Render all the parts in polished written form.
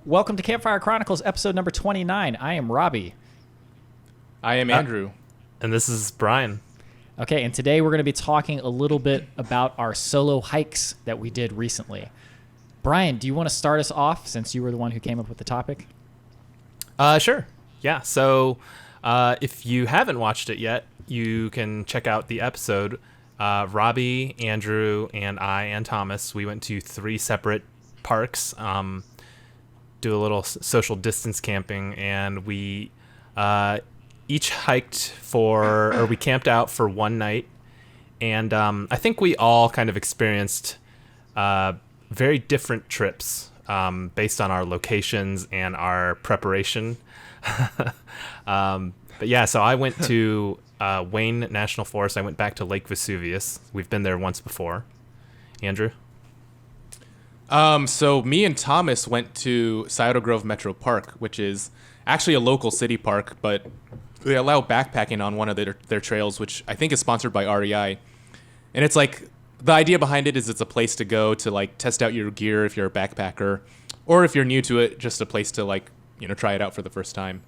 Welcome to Campfire Chronicles, episode number 29. I am Robby. I am Andrew. And this is Bryan. Okay, and today we're going to be talking a little bit about our solo hikes that we did recently. Bryan, do you want to start us off since you were the one who came up with the topic? Sure. Yeah, so if you haven't watched it yet, you can check out the episode. Robby, Andrew, and I, and Thomas, we went to 3 separate parks, do a little social distance camping, and we each hiked we camped out for one night, and I think we all kind of experienced very different trips based on our locations and our preparation. But yeah, so I went to Wayne National Forest. I went back to Lake Vesuvius. We've been there once before. Andrew? So me and Thomas went to Scioto Grove Metro Park, which is actually a local city park, but they allow backpacking on one of their trails, which I think is sponsored by REI. And it's like, the idea behind it is it's a place to go to like test out your gear if you're a backpacker, or if you're new to it, just a place to like, try it out for the first time.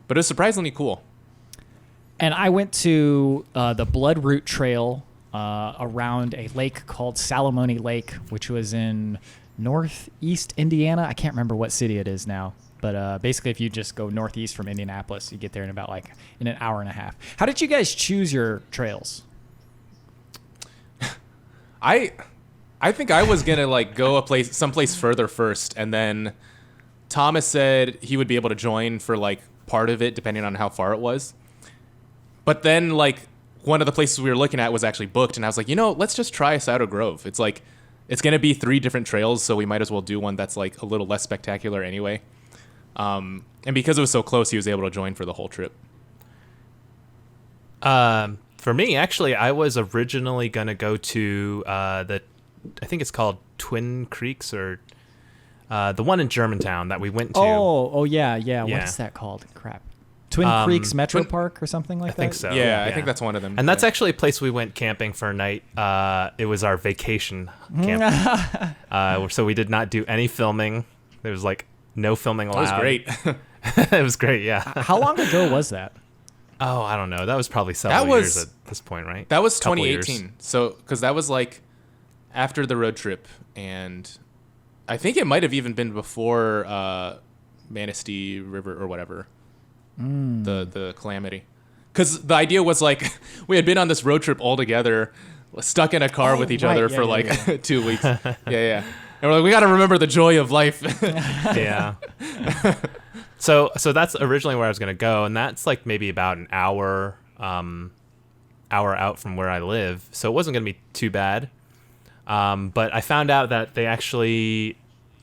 But it was surprisingly cool. And I went to the Bloodroot Trail around a lake called Salamone Lake, which was in northeast Indiana. I can't remember what city it is now. But basically, if you just go northeast from Indianapolis, you get there in about in an hour and a half. How did you guys choose your trails? I think I was gonna go someplace further first, and then Thomas said he would be able to join for part of it, depending on how far it was. But then one of the places we were looking at was actually booked, and I was like, let's just try Scioto Grove. It's it's gonna be 3 different trails, so we might as well do one that's a little less spectacular anyway. And because it was so close, he was able to join for the whole trip. For me, actually, I was originally going to go to I think it's called Twin Creeks, or the one in Germantown that we went to. Oh, yeah. What is that called? Crap. Twin Creeks Metro Park or something like that? I think so. Yeah, I think that's one of them. And that's actually a place we went camping for a night. It was our vacation camping. So we did not do any filming. There was no filming allowed. It was great. It was great, yeah. How long ago was that? Oh, I don't know. That was probably several years at this point, right? That was 2018. So, because that was after the road trip, and I think it might have even been before Manistee River or whatever, the calamity. Because the idea was we had been on this road trip all together, stuck in a car with each other for 2 weeks. Yeah. And we're we got to remember the joy of life. Yeah. So that's originally where I was going to go, and that's maybe about an hour out from where I live. So it wasn't going to be too bad. But I found out that they actually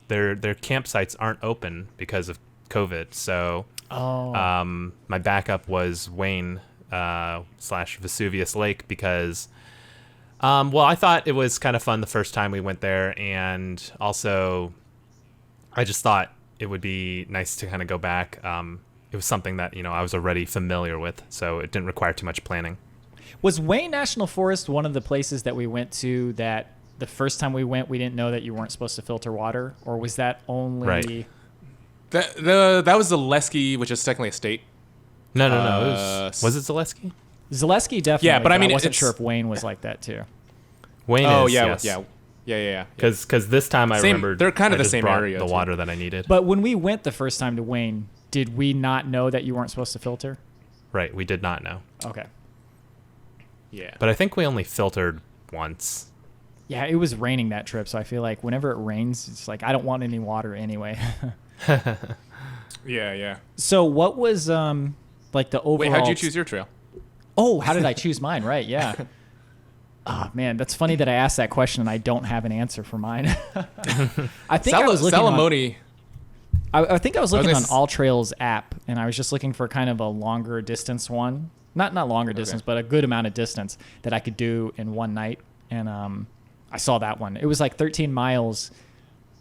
their campsites aren't open because of COVID. So my backup was Wayne / Vesuvius Lake because I thought it was kind of fun the first time we went there, and also I just thought it would be nice to kind of go back. It was something that I was already familiar with, so it didn't require too much planning. Was Wayne National Forest one of the places that we went to that the first time we went we didn't know that you weren't supposed to filter water, or was that only right? That was Zaleski, which is technically a state. No. Was it Zaleski? Zaleski definitely. Yeah, but I mean, I wasn't sure if Wayne was like that too. Wayne is, yes. Yeah. Because this time I remembered they're kind of I the same brought area. The water that I needed. But when we went the first time to Wayne, did we not know that you weren't supposed to filter? Right, we did not know. Okay. Yeah. But I think we only filtered once. Yeah, it was raining that trip, so I feel like whenever it rains, it's I don't want any water anyway. Yeah. So what was the overall? Wait, how'd you choose your trail? Oh, how did I choose mine? Right, yeah. Oh, man, that's funny that I asked that question and I don't have an answer for mine. I think I was looking Salamone. I think I was looking on All Trails app, and I was just looking for kind of a longer distance one. Not longer distance, but a good amount of distance that I could do in one night. And I saw that one. It was 13 miles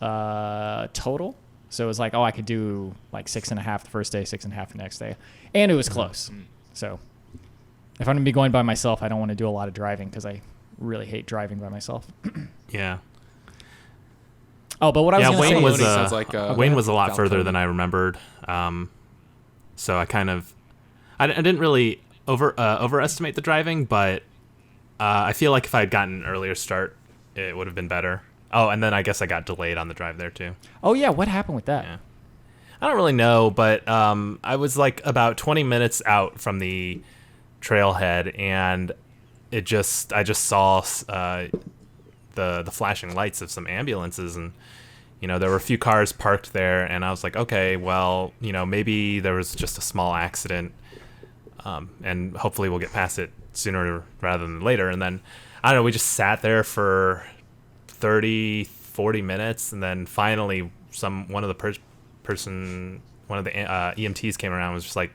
total. So it was I could do 6.5 the first day, 6.5 the next day. And it was close. So if I'm going to be going by myself, I don't want to do a lot of driving because I really hate driving by myself. Yeah. Oh, but what I was Yeah, going to say Wayne is, was sounds like, Wayne was a lot Falcone. further than I remembered. So I kind of I didn't really overestimate the driving, but I feel like if I had gotten an earlier start, it would have been better. Oh, and then I guess I got delayed on the drive there too. oh yeah, what happened with that? Yeah. I don't really know, but I was like about 20 minutes out from the trailhead, and I just saw the flashing lights of some ambulances, and there were a few cars parked there, and I was like, okay, well, maybe there was just a small accident, and hopefully we'll get past it sooner rather than later. And then I don't know, we just sat there for 30-40 minutes, and then finally one of the EMTs came around and was just like,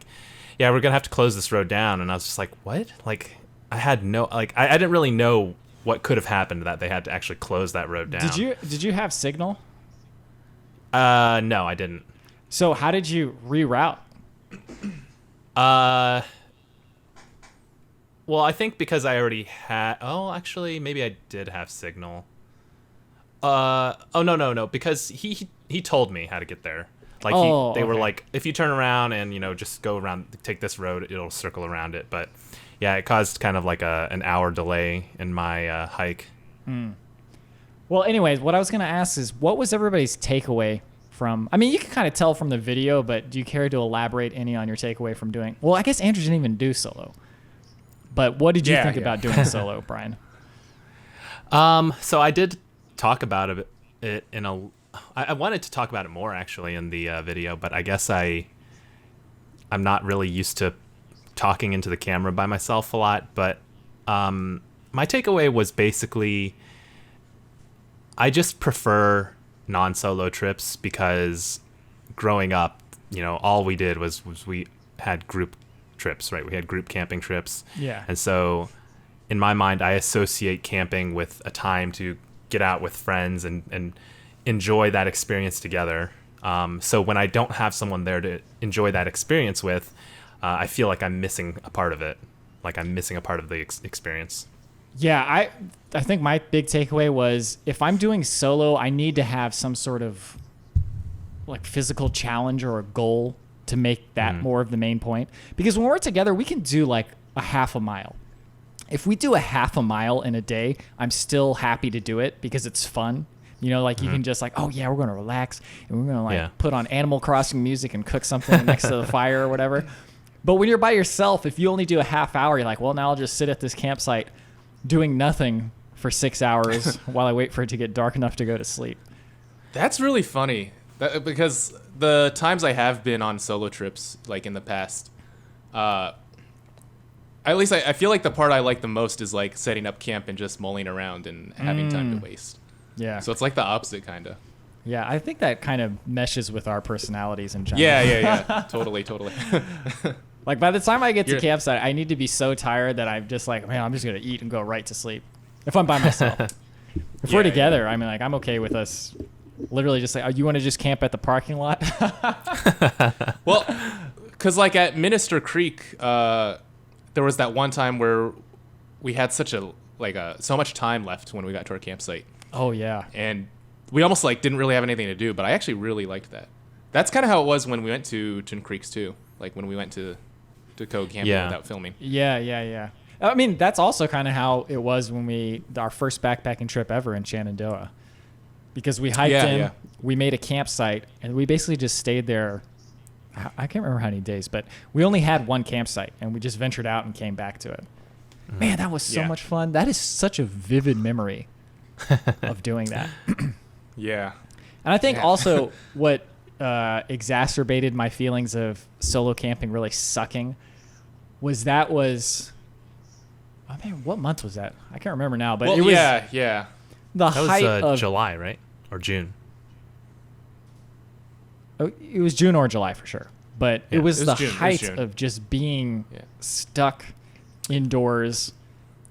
yeah, we're gonna have to close this road down. And I was just like, what? Like, I had no, like, I didn't really know what could have happened that they had to actually close that road down. Did you have signal? No, I didn't. So how did you reroute? Well, I think because I already had, actually maybe I did have signal. No, because he told me how to get there. Like, they were okay. like, if you turn around and just go around, take this road, it'll circle around it. But yeah, it caused kind of like an hour delay in my hike. Well, anyways, what I was going to ask is, what was everybody's takeaway from? I mean, you can kind of tell from the video, but do you care to elaborate any on your takeaway from doing? Well, I guess Andrew didn't even do solo. But what did you think about doing solo, Bryan? So I did talk about it in a. I wanted to talk about it more actually in the video, but I guess I'm not really used to talking into the camera by myself a lot. But my takeaway was basically, I just prefer non-solo trips because growing up, all we did was we had group trips, right? We had group camping trips. Yeah. And so in my mind, I associate camping with a time to get out with friends and enjoy that experience together. So when I don't have someone there to enjoy that experience with, I feel like I'm missing a part of it. Like I'm missing a part of the experience. Yeah, I think my big takeaway was, if I'm doing solo, I need to have some sort of like physical challenge or a goal to make that more of the main point. Because when we're together, we can do like a half a mile. If we do a half a mile in a day, I'm still happy to do it because it's fun. You can just like, oh yeah, we're going to relax and we're going to put on Animal Crossing music and cook something next to the fire or whatever. But when you're by yourself, if you only do a half hour, you're like, well, now I'll just sit at this campsite doing nothing for 6 hours while I wait for it to get dark enough to go to sleep. That's really funny because the times I have been on solo trips, like in the past, at least I feel like the part I like the most is like setting up camp and just mulling around and having time to waste. Yeah. So it's like the opposite, kind of. Yeah, I think that kind of meshes with our personalities in general. Yeah. Totally. Like by the time I get to campsite, I need to be so tired that I'm just like, man, I'm just going to eat and go right to sleep. If I'm by myself. If we're together, I mean, like, I'm okay with us literally just like, oh, you want to just camp at the parking lot? Well, because like at Minister Creek, there was that one time where we had so much time left when we got to our campsite. Oh yeah. And we almost like didn't really have anything to do, but I actually really liked that. That's kind of how it was when we went to Twin Creeks too. Like when we went to go camping without filming. Yeah. I mean, that's also kind of how it was when our first backpacking trip ever in Shenandoah. Because we hiked in, we made a campsite, and we basically just stayed there. I can't remember how many days, but we only had one campsite, and we just ventured out and came back to it. Man, that was so much fun. That is such a vivid memory of doing that. Yeah. And I think also what exacerbated my feelings of solo camping really sucking was oh man, what month was that? I can't remember now, but it was yeah. The That height was of July, right? Or June? Oh, it was June or July for sure. But it was the June. height of just being stuck indoors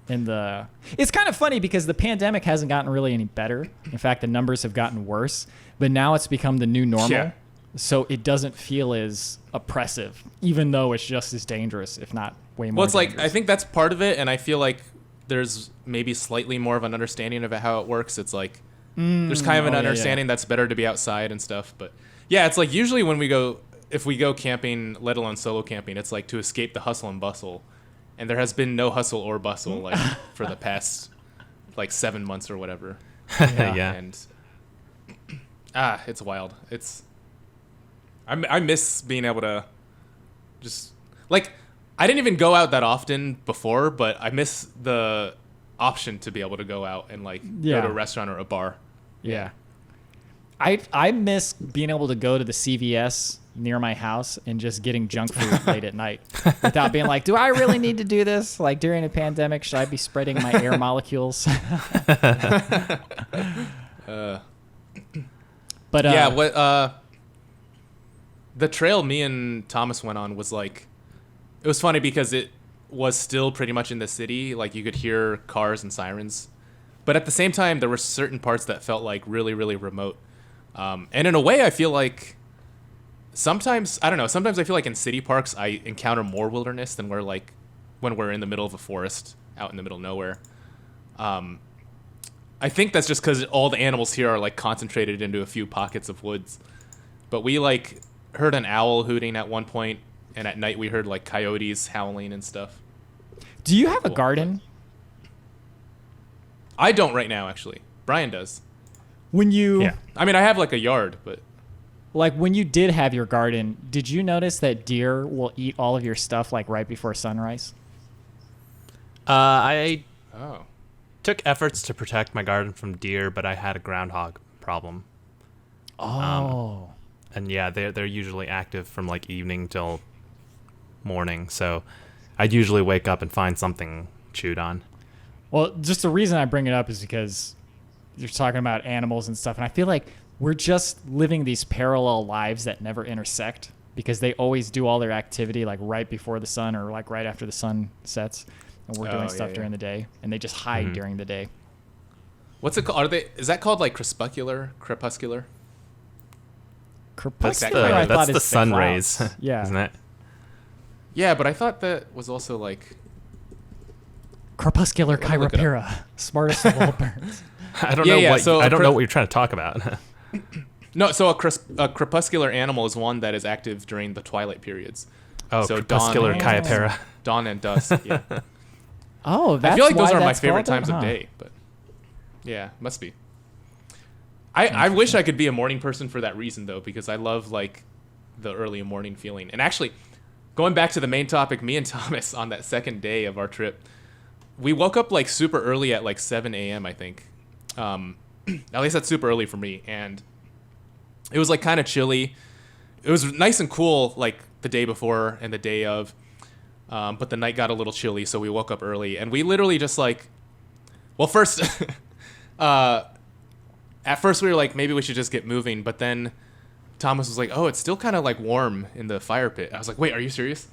in the... It's kind of funny because the pandemic hasn't gotten really any better. In fact, the numbers have gotten worse. But now it's become the new normal. Yeah. So it doesn't feel as oppressive, even though it's just as dangerous, if not way more Well, it's dangerous. like, I think that's part of it, and I feel like there's maybe slightly more of an understanding of how it works. It's like There's kind of an yeah, understanding that's better to be outside and stuff. But yeah, it's like usually when we go, if we go camping, let alone solo camping, it's like to escape the hustle and bustle. And there has been no hustle or bustle like for the past like 7 months or whatever. Yeah. And it's wild. I miss being able to just like, I didn't even go out that often before, but I miss the option to be able to go out and like go to a restaurant or a bar. Yeah. I miss being able to go to the CVS near my house and just getting junk food late at night without being like, do I really need to do this? Like during a pandemic, should I be spreading my air molecules? But yeah, what the trail me and Thomas went on was like, it was funny because it was still pretty much in the city. Like you could hear cars and sirens, but at the same time, there were certain parts that felt like really, really remote. And in a way, I feel like sometimes, I don't know, sometimes I feel like in city parks, I encounter more wilderness than when we're in the middle of a forest out in the middle of nowhere. I think that's just because all the animals here are like concentrated into a few pockets of woods. But we like heard an owl hooting at one point, and at night we heard like coyotes howling and stuff. do you have a garden? I don't right now, actually. Bryan does. When you Yeah. I mean, I have like a yard, but like when you did have your garden, did you notice that deer will eat all of your stuff like right before sunrise? I oh, took efforts to protect my garden from deer, but I had a groundhog problem. Oh. And yeah, they're usually active from like evening till morning. So I'd usually wake up and find something chewed on. Well, just the reason I bring it up is because you're talking about animals and stuff, and I feel like we're just living these parallel lives that never intersect because they always do all their activity like right before the sun or like right after the sun sets, and we're doing stuff during the day, and they just hide during the day. what's it called? Is that called like crepuscular? Crepuscular, Crepuscular, I That's thought the is sun clouds. rays, Yeah. isn't it? Yeah, but I thought that was also like. Crepuscular Let me look it up. Chiroptera, smartest of all birds. I don't Yeah, know yeah, what so I a don't know what you're trying to talk about. No, so a crepuscular animal is one that is active during the twilight periods. Oh, So crepuscular dawn- Chiroptera. Dawn and dusk. Yeah. Oh, that's I feel like why those are my that's favorite called times that? of Huh. day, but yeah, must be. I wish I could be a morning person for that reason though, because I love like the early morning feeling. And actually, going back to the main topic, me and Thomas on that second day of our trip, we woke up like super early at like 7 a.m. I think. At least that's super early for me, and it was like kind of chilly. It was nice and cool like the day before and the day of, but the night got a little chilly, so we woke up early, and we literally just like, well, first, at first we were like, maybe we should just get moving, but then Thomas was like, oh, it's still kind of like warm in the fire pit. I was like, wait, are you serious?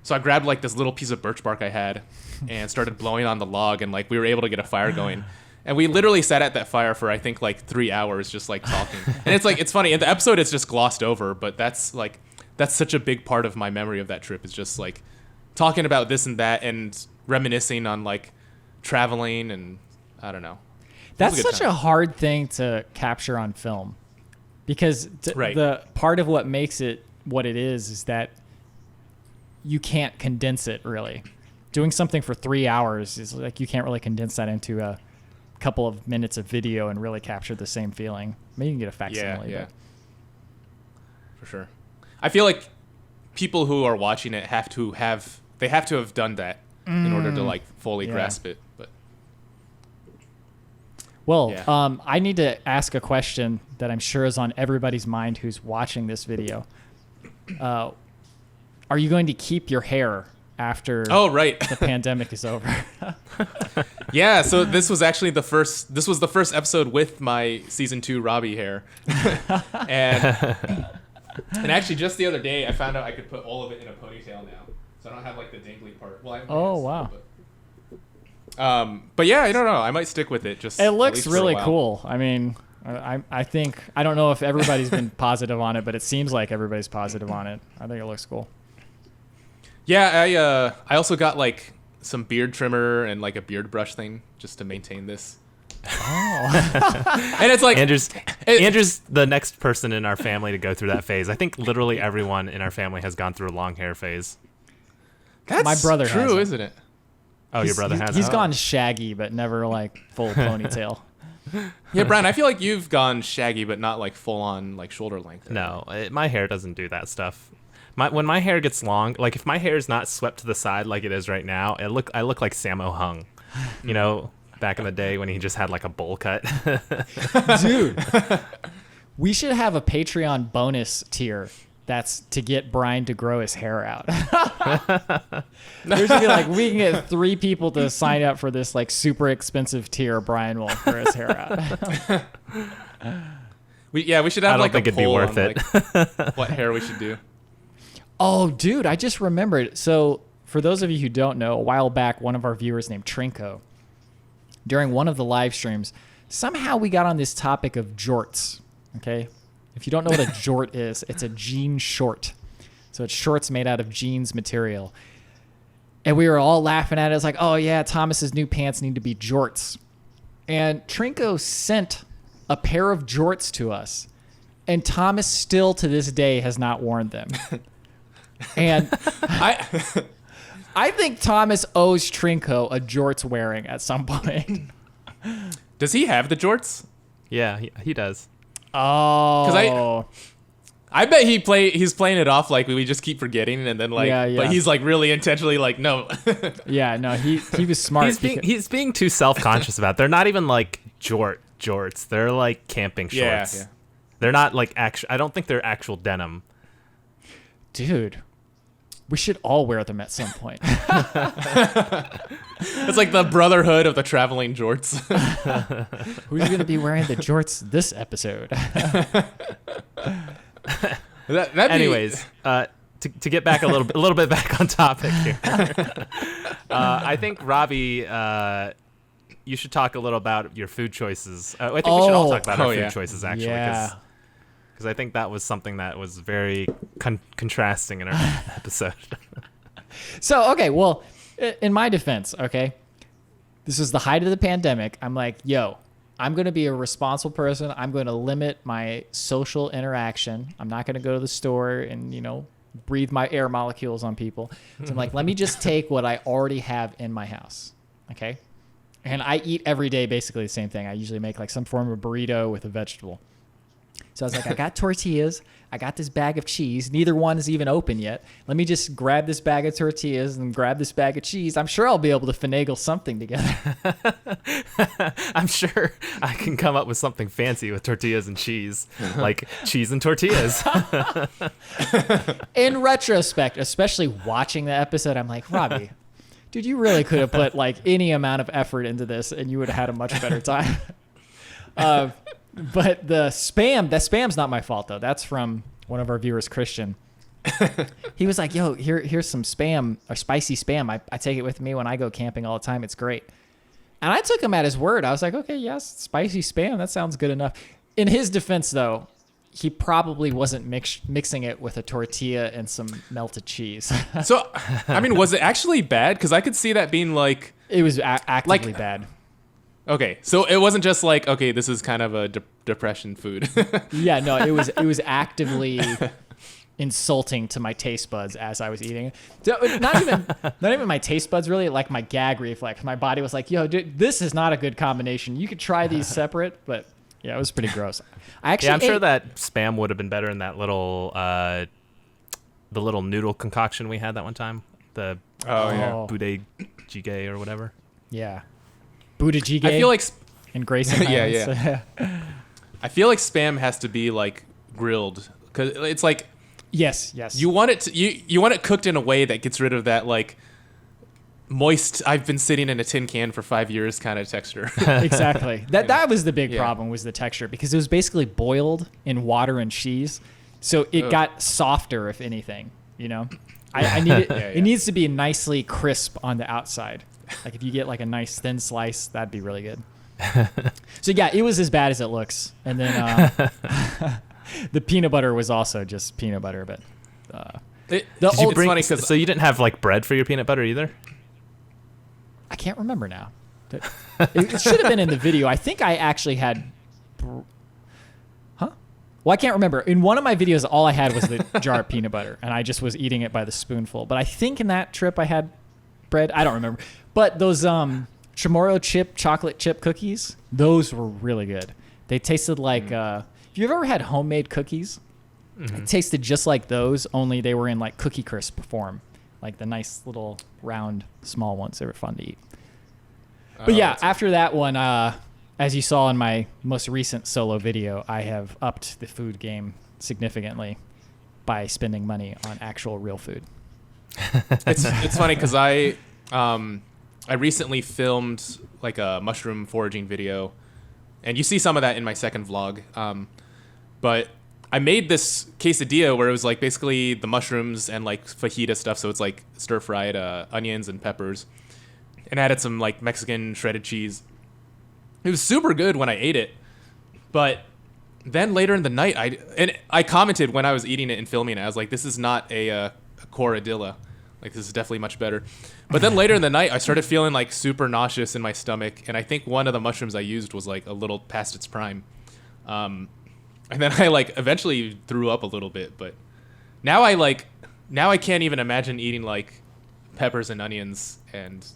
So I grabbed like this little piece of birch bark I had and started blowing on the log, and like we were able to get a fire going. And we literally sat at that fire for I think like 3 hours just like talking. And it's like, it's funny, in the episode it's just glossed over, but that's such a big part of my memory of that trip, is just like talking about this and that and reminiscing on like traveling, and I don't know. That's It was a good such a time. hard thing to capture on film, because Right. the part of what makes it what it is that you can't condense it really. Doing something for 3 hours is like you can't really condense that into a couple of minutes of video and really capture the same feeling. Maybe you can get a facsimile. Yeah, but for sure. I feel like people who are watching it have to have done that in order to like fully Yeah. grasp it. But Well, Yeah. I need to ask a question that I'm sure is on everybody's mind who's watching this video. Are you going to keep your hair after oh right, the pandemic is over? yeah. So this was actually the first episode with my season 2 Robby hair, and actually just the other day I found out I could put all of it in a ponytail now, so I don't have like the dangly part. Well, I have Oh, bangs, wow. But yeah, I don't know. I might stick with it. Just It at looks least for a really while. cool. I mean, I think, I don't know if everybody's been positive on it, but it seems like everybody's positive on it. I think it looks cool. Yeah, I also got like some beard trimmer and like a beard brush thing just to maintain this. And it's like Andrew's the next person in our family to go through that phase. I think literally everyone in our family has gone through a long hair phase. That's My brother true, hasn't. isn't it? Oh, your brother has. He's gone shaggy, but never like full ponytail. Yeah, Brian, I feel like you've gone shaggy, but not like full on like shoulder length. No, my hair doesn't do that stuff. When my hair gets long, like if my hair is not swept to the side like it is right now, I look like Sammo Hung. You know, back in the day when he just had like a bowl cut. Dude, we should have a Patreon bonus tier that's to get Brian to grow his hair out. There's gonna be like, we can get 3 people to sign up for this like super expensive tier. Brian will grow his hair out. We should have I don't like think a it'd be poll worth on, it. like, what hair we should do. Oh, dude, I just remembered. So for those of you who don't know, a while back, one of our viewers named Trinko, during one of the live streams, somehow we got on this topic of jorts. Okay. If you don't know what a jort is, it's a jean short. So it's shorts made out of jeans material. And we were all laughing at it. It's like, oh yeah, Thomas's new pants need to be jorts. And Trinko sent a pair of jorts to us. And Thomas still to this day has not worn them. And I think Thomas owes Trinko a jorts wearing at some point. Does he have the jorts? Yeah, he does. Oh. I bet he's playing it off like we just keep forgetting, and then like, Yeah. but he's like really intentionally like, no. Yeah, no, he was smart. He's being too self-conscious about it. They're not even like jorts. They're like camping shorts. Yeah. They're not like actual. I don't think they're actual denim. Dude, we should all wear them at some point. It's like the brotherhood of the traveling jorts. Who's going to be wearing the jorts this episode? Anyways, to get back a little bit back on topic here. I think Robby, you should talk a little about your food choices. I think we should all talk about our food choices actually, because I think that was something that was very contrasting in our episode. So, okay, well, in my defense, okay, this is the height of the pandemic. I'm like, yo, I'm going to be a responsible person. I'm going to limit my social interaction. I'm not going to go to the store and, breathe my air molecules on people. So I'm like, let me just take what I already have in my house, okay? And I eat every day basically the same thing. I usually make like some form of burrito with a vegetable. So I was like, I got tortillas. I got this bag of cheese. Neither one is even open yet. Let me just grab this bag of tortillas and grab this bag of cheese. I'm sure I'll be able to finagle something together. I'm sure I can come up with something fancy with tortillas and cheese, like cheese and tortillas. In retrospect, especially watching the episode, I'm like, Robby, dude, you really could have put like any amount of effort into this and you would have had a much better time. But the spam's not my fault though. That's from one of our viewers, Christian. He was like, yo, here's some spam or spicy spam. I take it with me when I go camping all the time. It's great. And I took him at his word. I was like, okay, yes, spicy spam. That sounds good enough. In his defense though, he probably wasn't mixing it with a tortilla and some melted cheese. So, I mean, was it actually bad? Because I could see that being like... It was actively bad. Okay, so it wasn't just like, okay, this is kind of a depression food. Yeah, no, it was actively insulting to my taste buds as I was eating. Not even my taste buds really, like my gag reflex. My body was like, yo, dude, this is not a good combination. You could try these separate, but yeah, it was pretty gross. I'm sure that spam would have been better in that little the little noodle concoction we had that one time. The Bude Jjigae or whatever. Yeah. Buddha Jjigae. I feel like in Grayson Heights. yeah. I feel like spam has to be like grilled because it's like yes. You want it you want it cooked in a way that gets rid of that like moist. I've been sitting in a tin can for 5 years kind of texture. Exactly. That was the big problem was the texture because it was basically boiled in water and cheese, so it got softer if anything. I need it. It needs to be nicely crisp on the outside. Like if you get like a nice thin slice, that'd be really good. So yeah, it was as bad as it looks. And then the peanut butter was also just peanut butter, but funny so you didn't have like bread for your peanut butter either? I can't remember now. It should have been in the video. I think I actually had. Huh? Well, I can't remember. In one of my videos, all I had was the jar of peanut butter, and I just was eating it by the spoonful. But I think in that trip I had bread. I don't remember. But those Chamorro chocolate chip cookies, those were really good. They tasted like. If you've ever had homemade cookies, it tasted just like those, only they were in like Cookie Crisp form, like the nice little round small ones. They were fun to eat. But yeah, after that one, as you saw in my most recent solo video, I have upped the food game significantly by spending money on actual real food. It's funny because I recently filmed like a mushroom foraging video, and you see some of that in my second vlog. But I made this quesadilla where it was like basically the mushrooms and like fajita stuff. So it's like stir fried onions and peppers, and added some like Mexican shredded cheese. It was super good when I ate it, but then later in the night, I commented when I was eating it and filming it. I was like, this is not a corradilla. Like, this is definitely much better. But then later in the night, I started feeling like super nauseous in my stomach, and I think one of the mushrooms I used was like a little past its prime. And then I like eventually threw up a little bit, but now I can't even imagine eating like peppers and onions, and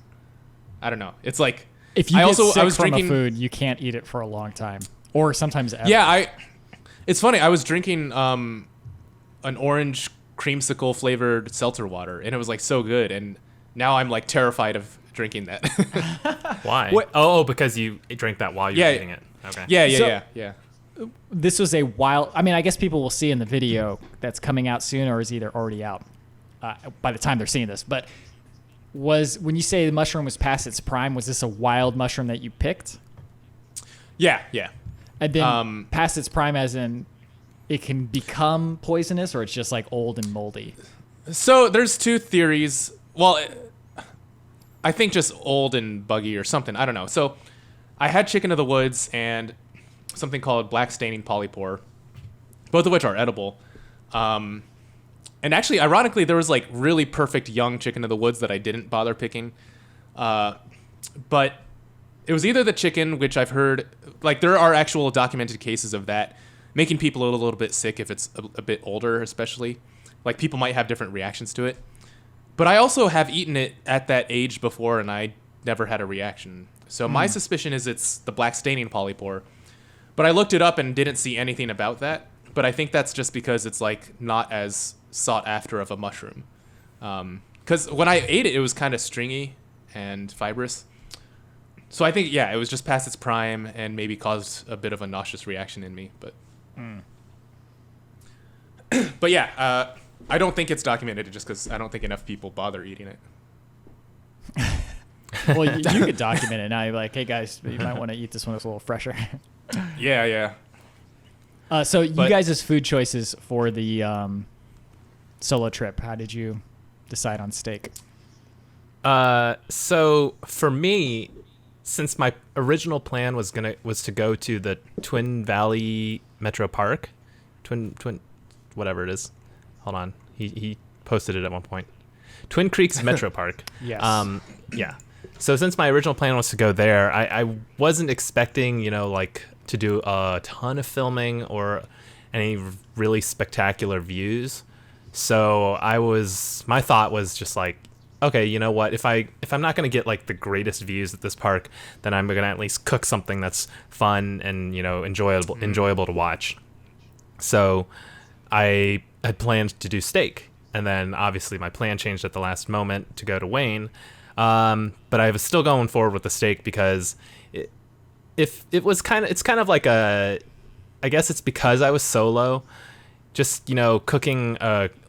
I don't know. It's like if you get sick from a food, you can't eat it for a long time, or sometimes ever. Yeah, it's funny. I was drinking an orange creamsicle flavored seltzer water, and it was like so good, and now I'm like terrified of drinking that. Why? Oh, because you drank that while you were eating it. Okay. Yeah. This was a wild. I mean, I guess people will see in the video that's coming out soon, or is either already out by the time they're seeing this. But when you say the mushroom was past its prime, was this a wild mushroom that you picked? Yeah. And then past its prime, as in it can become poisonous, or it's just like old and moldy? So there's two theories. Well, I think just old and buggy or something. I don't know. So I had chicken of the woods and something called black staining polypore, both of which are edible. And actually, ironically, there was like really perfect young chicken of the woods that I didn't bother picking. But it was either the chicken, which I've heard, like there are actual documented cases of that, making people a little bit sick if it's a bit older, especially. Like people might have different reactions to it. But I also have eaten it at that age before, and I never had a reaction. So my suspicion is it's the black staining polypore. But I looked it up and didn't see anything about that. But I think that's just because it's like not as sought after of a mushroom. Because when I ate it, it was kind of stringy and fibrous. So I think, yeah, it was just past its prime and maybe caused a bit of a nauseous reaction in me. But but yeah, I don't think it's documented just because I don't think enough people bother eating it. Well, you could document it now. You're like, hey guys, you might want to eat this one. It's a little fresher. Yeah. So you guys' food choices for the solo trip, how did you decide on steak? So for me, since my original plan was to go to the Twin Valley Metro Park, Twin whatever it is. Hold on. He posted it at one point. Twin Creeks Metro Park. Yes. Yeah. So since my original plan was to go there, I wasn't expecting, like to do a ton of filming or any really spectacular views. So my thought was just like, okay, you know what? If I'm not going to get like the greatest views at this park, then I'm going to at least cook something that's fun and, enjoyable to watch. So I had planned to do steak, and then obviously my plan changed at the last moment to go to Wayne. But I was still going forward with the steak because it's kind of like I guess it's because I was solo, just, cooking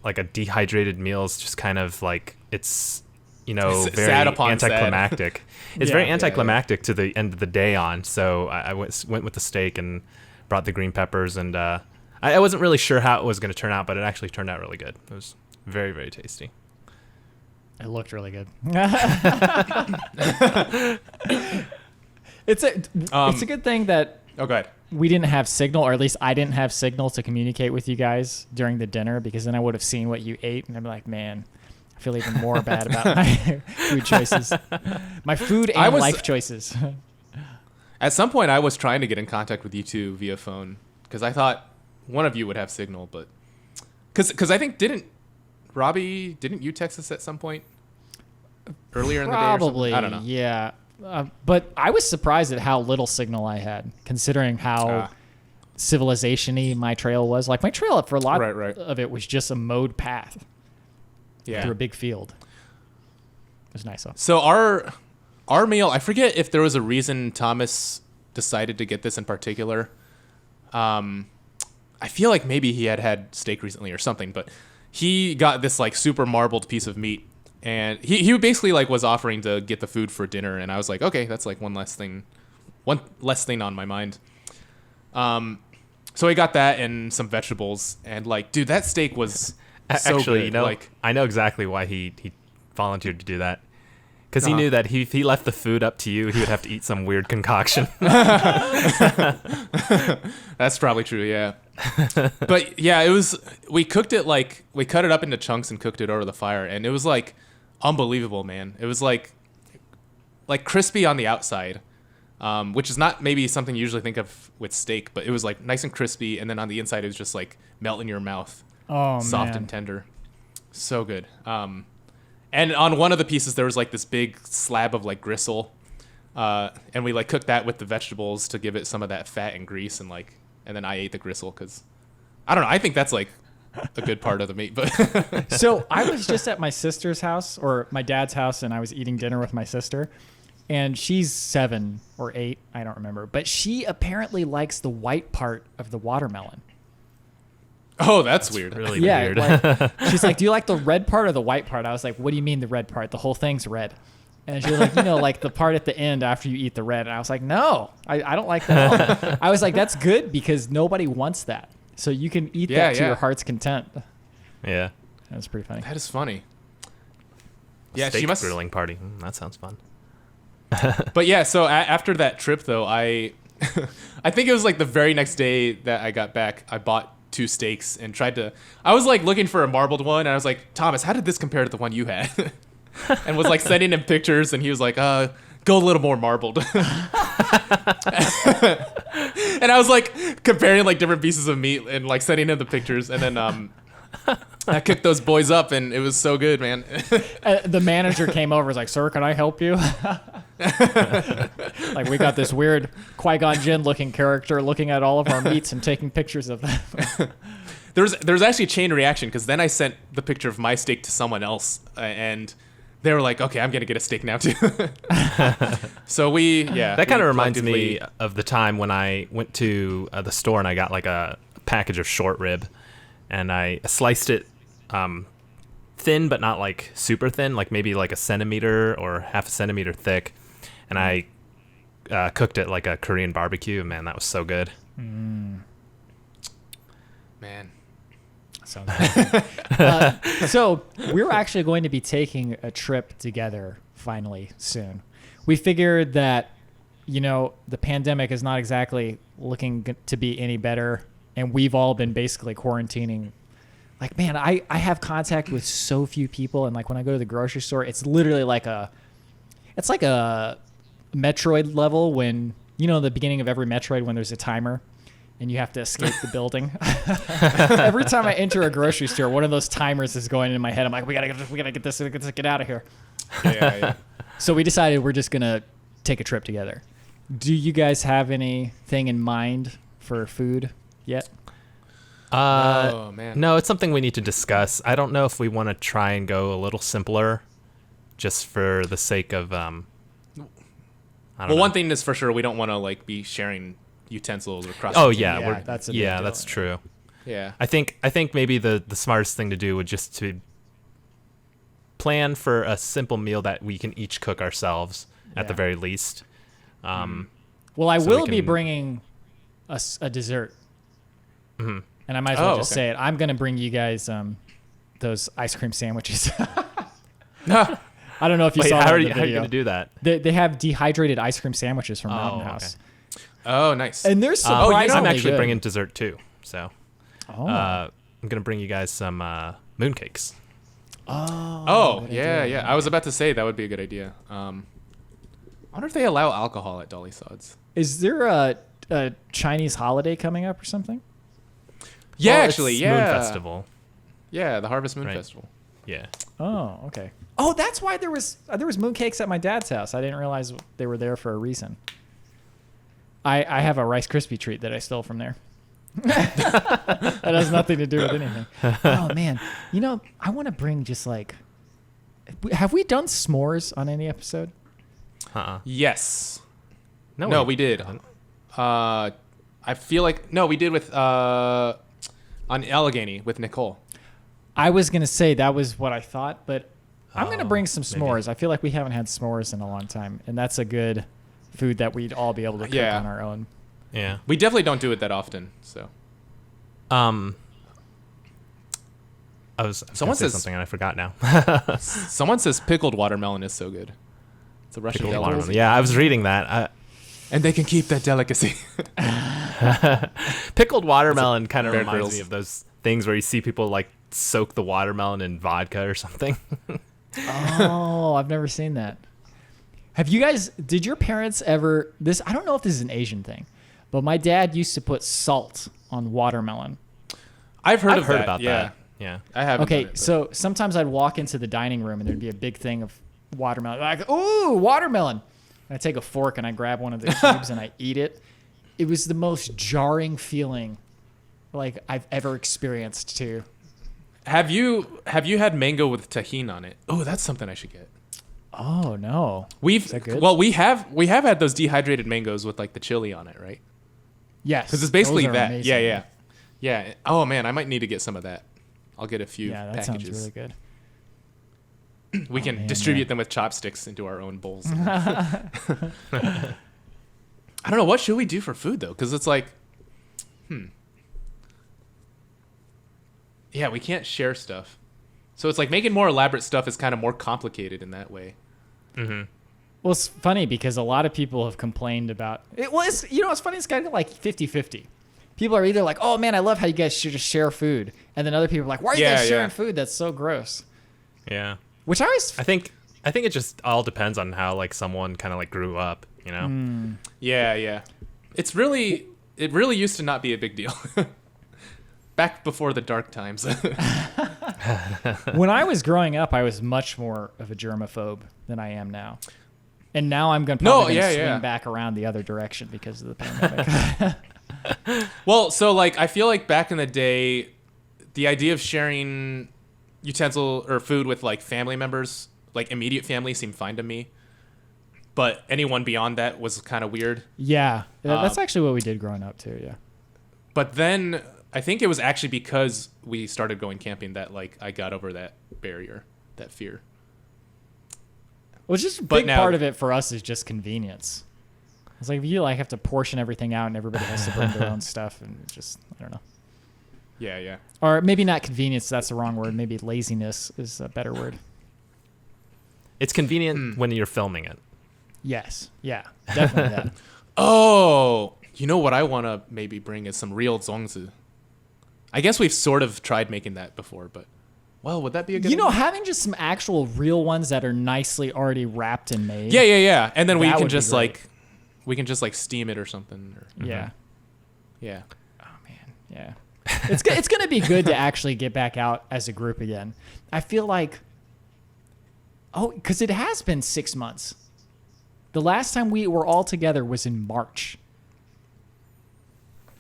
like a dehydrated meal is just kind of like, it's, very anticlimactic. It's very anticlimactic to the end of the day on. So I went with the steak and brought the green peppers, and I wasn't really sure how it was going to turn out, but it actually turned out really good. It was very, very tasty. It looked really good. It's a good thing that we didn't have signal, or at least I didn't have signal to communicate with you guys during the dinner, because then I would have seen what you ate and I'd be like, man, I feel even more bad about my food choices. My food and life choices. At some point, I was trying to get in contact with you two via phone because I thought one of you would have signal, but because I think didn't you text us at some point earlier in the day? Probably, I don't know. Yeah. But I was surprised at how little signal I had, considering how civilization-y my trail was. Like, my trail for a lot of it was just a mowed path through a big field. It was nice. So our meal, I forget if there was a reason Thomas decided to get this in particular. I feel like maybe he had steak recently or something, but he got this like super marbled piece of meat. And he basically like was offering to get the food for dinner, and I was like, okay, that's like one less thing on my mind. So he got that and some vegetables, and like, dude, that steak was so actually good. You know, like, I know exactly why he volunteered to do that, because he knew that if he left the food up to you, he would have to eat some weird concoction. That's probably true, yeah. But yeah, we cooked it like, we cut it up into chunks and cooked it over the fire, and it was like unbelievable, man. It was like crispy on the outside, which is not maybe something you usually think of with steak, but it was like nice and crispy, and then on the inside it was just like melt in your mouth. Soft and tender. So good. And on one of the pieces there was like this big slab of like gristle, and we like cooked that with the vegetables to give it some of that fat and grease, and then I ate the gristle because I don't know, I think that's like a good part of the meat. But So I was just at my sister's house, or my dad's house, and I was eating dinner with my sister, and she's 7 or 8, I don't remember, but she apparently likes the white part of the watermelon. Oh, that's weird. Really weird. Like, she's like, do you like the red part or the white part? I was like, what do you mean the red part? The whole thing's red. And she was like, like the part at the end after you eat the red. And I was like, no, I don't like that. I was like, that's good because nobody wants that. So you can eat that to your heart's content. Yeah. That's pretty funny. That is funny. Yeah, Steak she must. grilling party. That sounds fun. But yeah, so after that trip though, I think it was like the very next day that I got back, I bought 2 steaks and I was like looking for a marbled one, and I was like, Thomas, how did this compare to the one you had? And was like sending him pictures, and he was like, go a little more marbled. And I was like comparing like different pieces of meat and like sending him the pictures, and then I cooked those boys up, and it was so good, man. The manager came over, was like, sir, can I help you? Like, we got this weird Qui-Gon Jinn looking character looking at all of our meats and taking pictures of them. There's actually a chain reaction, because then I sent the picture of my steak to someone else, and they were like, okay, I'm gonna get a steak now too. So that kind of reminds me of the time when I went to the store and I got like a package of short rib, and I sliced it thin, but not like super thin, like maybe like a centimeter or half a centimeter thick, and I cooked it like a Korean barbecue. Man, that was so good. Man. So we're actually going to be taking a trip together finally soon. We figured that, the pandemic is not exactly looking to be any better, and we've all been basically quarantining. Like, man, I have contact with so few people, and like when I go to the grocery store, it's literally like a Metroid level when, the beginning of every Metroid when there's a timer and you have to escape the building. Every time I enter a grocery store, one of those timers is going in my head. I'm like, we gotta get this, get out of here. Yeah. So we decided we're just gonna take a trip together. Do you guys have anything in mind for food yet? Oh man. No, it's something we need to discuss. I don't know if we want to try and go a little simpler, just for the sake of. I don't know. One thing is for sure, we don't want to like be sharing utensils or cross. Oh yeah, that's that's true. Yeah, I think maybe the smartest thing to do would just to plan for a simple meal that we can each cook ourselves at the very least. Well, I will be bringing a dessert. Mm-hmm. And I might as well just say it. I'm going to bring you guys those ice cream sandwiches. I don't know if you saw that in the video. How are you going to do that? They have dehydrated ice cream sandwiches from Mountain House. Okay. Oh, nice. And they're surprisingly I'm actually good. bringing dessert too. So I'm going to bring you guys some mooncakes. Yeah. I was about to say that would be a good idea. I wonder if they allow alcohol at Dolly Sods. Is there a Chinese holiday coming up or something? Yeah, Well, actually, it's yeah. Moon Festival. Yeah, the Harvest Moon Right. Festival. Yeah. Oh, okay. Oh, that's why there was mooncakes at my dad's house. I didn't realize they were there for a reason. I have a Rice Krispie treat that I stole from there. That has nothing to do with anything. Oh man, I want to bring just like, have we done s'mores on any episode? Yes. No, we did. I feel like we did with on Allegheny with Nicole. I was gonna say that was what I thought, but I'm gonna bring some maybe. s'mores. I feel like we haven't had s'mores in a long time, and that's a good food that we'd all be able to cook Yeah. on our own. Yeah. We definitely don't do it that often. So I was Someone gonna say says- something and I forgot now. someone says pickled watermelon is so good. It's a Russian Pickled delicacy. watermelon. Yeah, I was reading that. And they can keep that delicacy. Pickled watermelon kind of Bear reminds Grylls. me of those things where you see people like soak the watermelon in vodka or something. Oh, I've never seen that. Did your parents ever, I don't know if this is an Asian thing, but my dad used to put salt on watermelon. I've heard about yeah. that. Yeah. I haven't. Okay, done it, but- so sometimes I'd walk into the dining room and there'd be a big thing of watermelon. Like, ooh, watermelon. And I take a fork and I grab one of the cubes and I eat it. It was the most jarring feeling like I've ever experienced too. Have you had mango with tahini on it? Oh, that's something I should get. Oh no. We've Is that good? well, we have had those dehydrated mangoes with like the chili on it, right? Yes. Because it's basically those are that. amazing. Yeah. Oh man, I might need to get some of that. I'll get a few Yeah, that packages. sounds really good. We can man, distribute yeah. them with chopsticks into our own bowls. I don't know, what should we do for food though? Because it's like, yeah, we can't share stuff. So it's like making more elaborate stuff is kind of more complicated in that way. Well, it's funny because a lot of people have complained about it. Well, it's funny. It's kind of like 50-50. People are either like, "Oh man, I love how you guys should just share food," and then other people are like, "Why are you Yeah, guys sharing yeah. food? That's so gross." Yeah. Which I always I think it just all depends on how like someone kind of like grew up, you know. Yeah. It really used to not be a big deal. Back before the dark times. when I was growing up, I was much more of a germaphobe than I am now. And now I'm going to swing back around the other direction because of the pandemic. Well, so like I feel like back in the day, the idea of sharing utensil or food with like family members, like immediate family, seemed fine to me. But anyone beyond that was kind of weird. Yeah, that's actually what we did growing up too. Yeah. But then I think it was actually because we started going camping that like I got over that barrier, that fear. Well, just a But big now- part of it for us is just convenience. It's like if you like have to portion everything out and everybody has to bring their own stuff, and it's just I don't know. Yeah. Or maybe not convenience. That's the wrong word. Maybe laziness is a better word. It's convenient when you're filming it. Yes. Yeah. Definitely that. Oh, you know what I want to maybe bring is some real zongzi. I guess we've sort of tried making that before, but well, would that be a good idea? Having just some actual real ones that are nicely already wrapped and made. Yeah. And then we That can would be just great. like steam it or something. Or, Yeah. yeah. Oh man. Yeah. It's going to be good to actually get back out as a group again. I feel like because it has been 6 months. The last time we were all together was in March.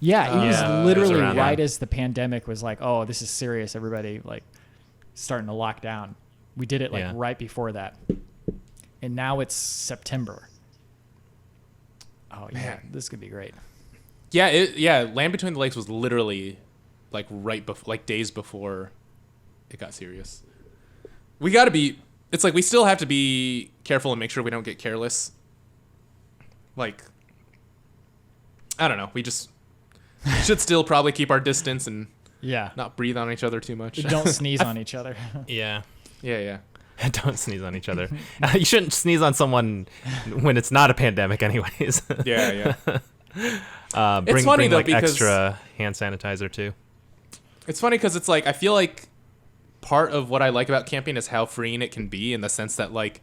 Yeah, it was Yeah, it was literally around right then. as the pandemic was like, oh, this is serious. Everybody like starting to lock down. We did it like Yeah. right before that. And now it's September. Oh yeah, Man. this could be great. Yeah, Land Between the Lakes was literally like right before, like days before it got serious. We got to be. It's like we still have to be careful and make sure we don't get careless. Like, I don't know. We just should still probably keep our distance and Yeah. not breathe on each other too much. Don't sneeze on each other. Yeah. Yeah. Don't sneeze on each other. You shouldn't sneeze on someone when it's not a pandemic, anyways. Yeah. Bring funny, though, like because- extra hand sanitizer too. It's funny because it's like I feel like part of what I like about camping is how freeing it can be in the sense that like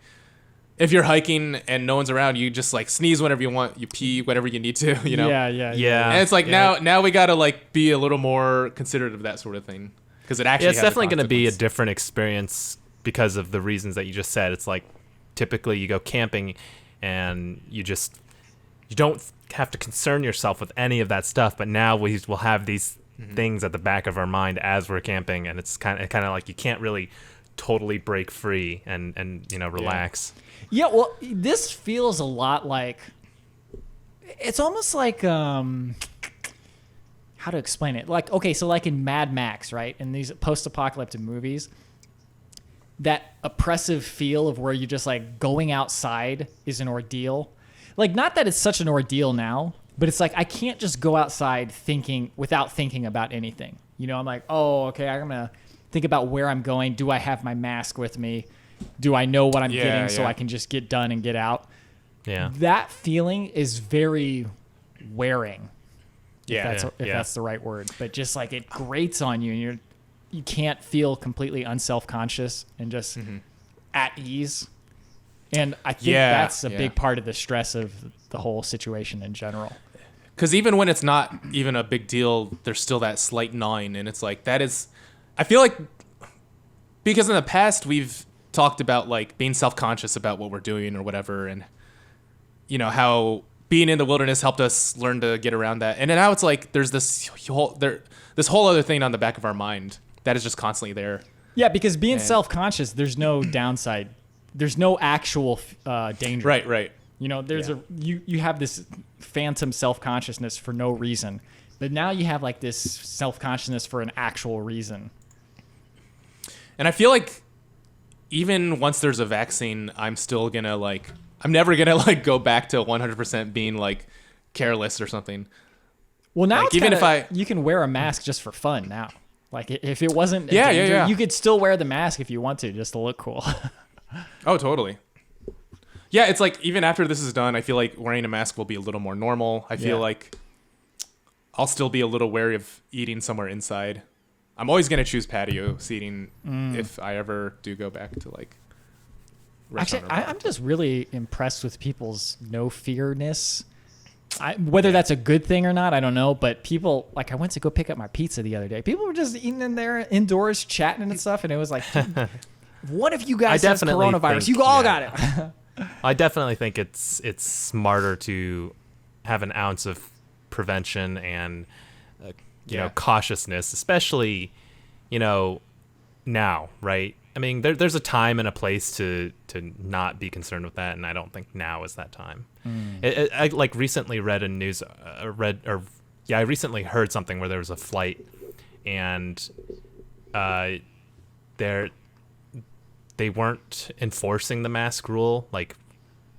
if you're hiking and no one's around, you just like sneeze whenever you want, you pee whenever you need to, you know? Yeah. And it's like now we gotta like be a little more considerate of that sort of thing. Because it actually it's has a definitely going to be a consequence. different experience because of the reasons that you just said. It's like typically you go camping and you don't have to concern yourself with any of that stuff, but now we will have these things at the back of our mind as we're camping, and it's kind of like you can't really totally break free and relax. Yeah, well, this feels a lot like, it's almost like how to explain it? Like, okay, so like in Mad Max, right? In these post-apocalyptic movies, that oppressive feel of where you're just like going outside is an ordeal. Like, not that it's such an ordeal now, but it's like I can't just go outside without thinking about anything. You know, I'm like, oh, okay, I'm gonna think about where I'm going. Do I have my mask with me? Do I know what I'm getting so I can just get done and get out? Yeah. That feeling is very wearing. If that's the right word. But just like it grates on you, and you can't feel completely unself-conscious and just at ease. And I think that's a big part of the stress of the whole situation in general. Because even when it's not even a big deal, there's still that slight gnawing, and it's like that is. I feel like because in the past we've talked about like being self-conscious about what we're doing or whatever, and how being in the wilderness helped us learn to get around that. And then now it's like there's this whole other thing on the back of our mind that is just constantly there. Yeah, because being self-conscious, there's no downside. There's no actual danger. Right. There's you have this phantom self-consciousness for no reason. But now you have like this self-consciousness for an actual reason. And I feel like even once there's a vaccine, I'm never gonna like go back to 100% being like careless or something. Well, now like, it's you can wear a mask just for fun now. Like if it wasn't a danger, you could still wear the mask if you want to, just to look cool. Oh, totally. Yeah, it's like even after this is done, I feel like wearing a mask will be a little more normal. I feel like I'll still be a little wary of eating somewhere inside. I'm always gonna choose patio seating if I ever do go back to like. Actually, I'm just really impressed with people's no fearness. Whether that's a good thing or not, I don't know. But people, like, I went to go pick up my pizza the other day. People were just eating in there indoors, chatting and stuff, and it was like, what if you guys have coronavirus? You all got it. I definitely think it's smarter to have an ounce of prevention and cautiousness, especially now, right? I mean, there's a time and a place to not be concerned with that, and I don't think now is that time. I like recently read a news, I recently heard something where there was a flight, and they weren't enforcing the mask rule like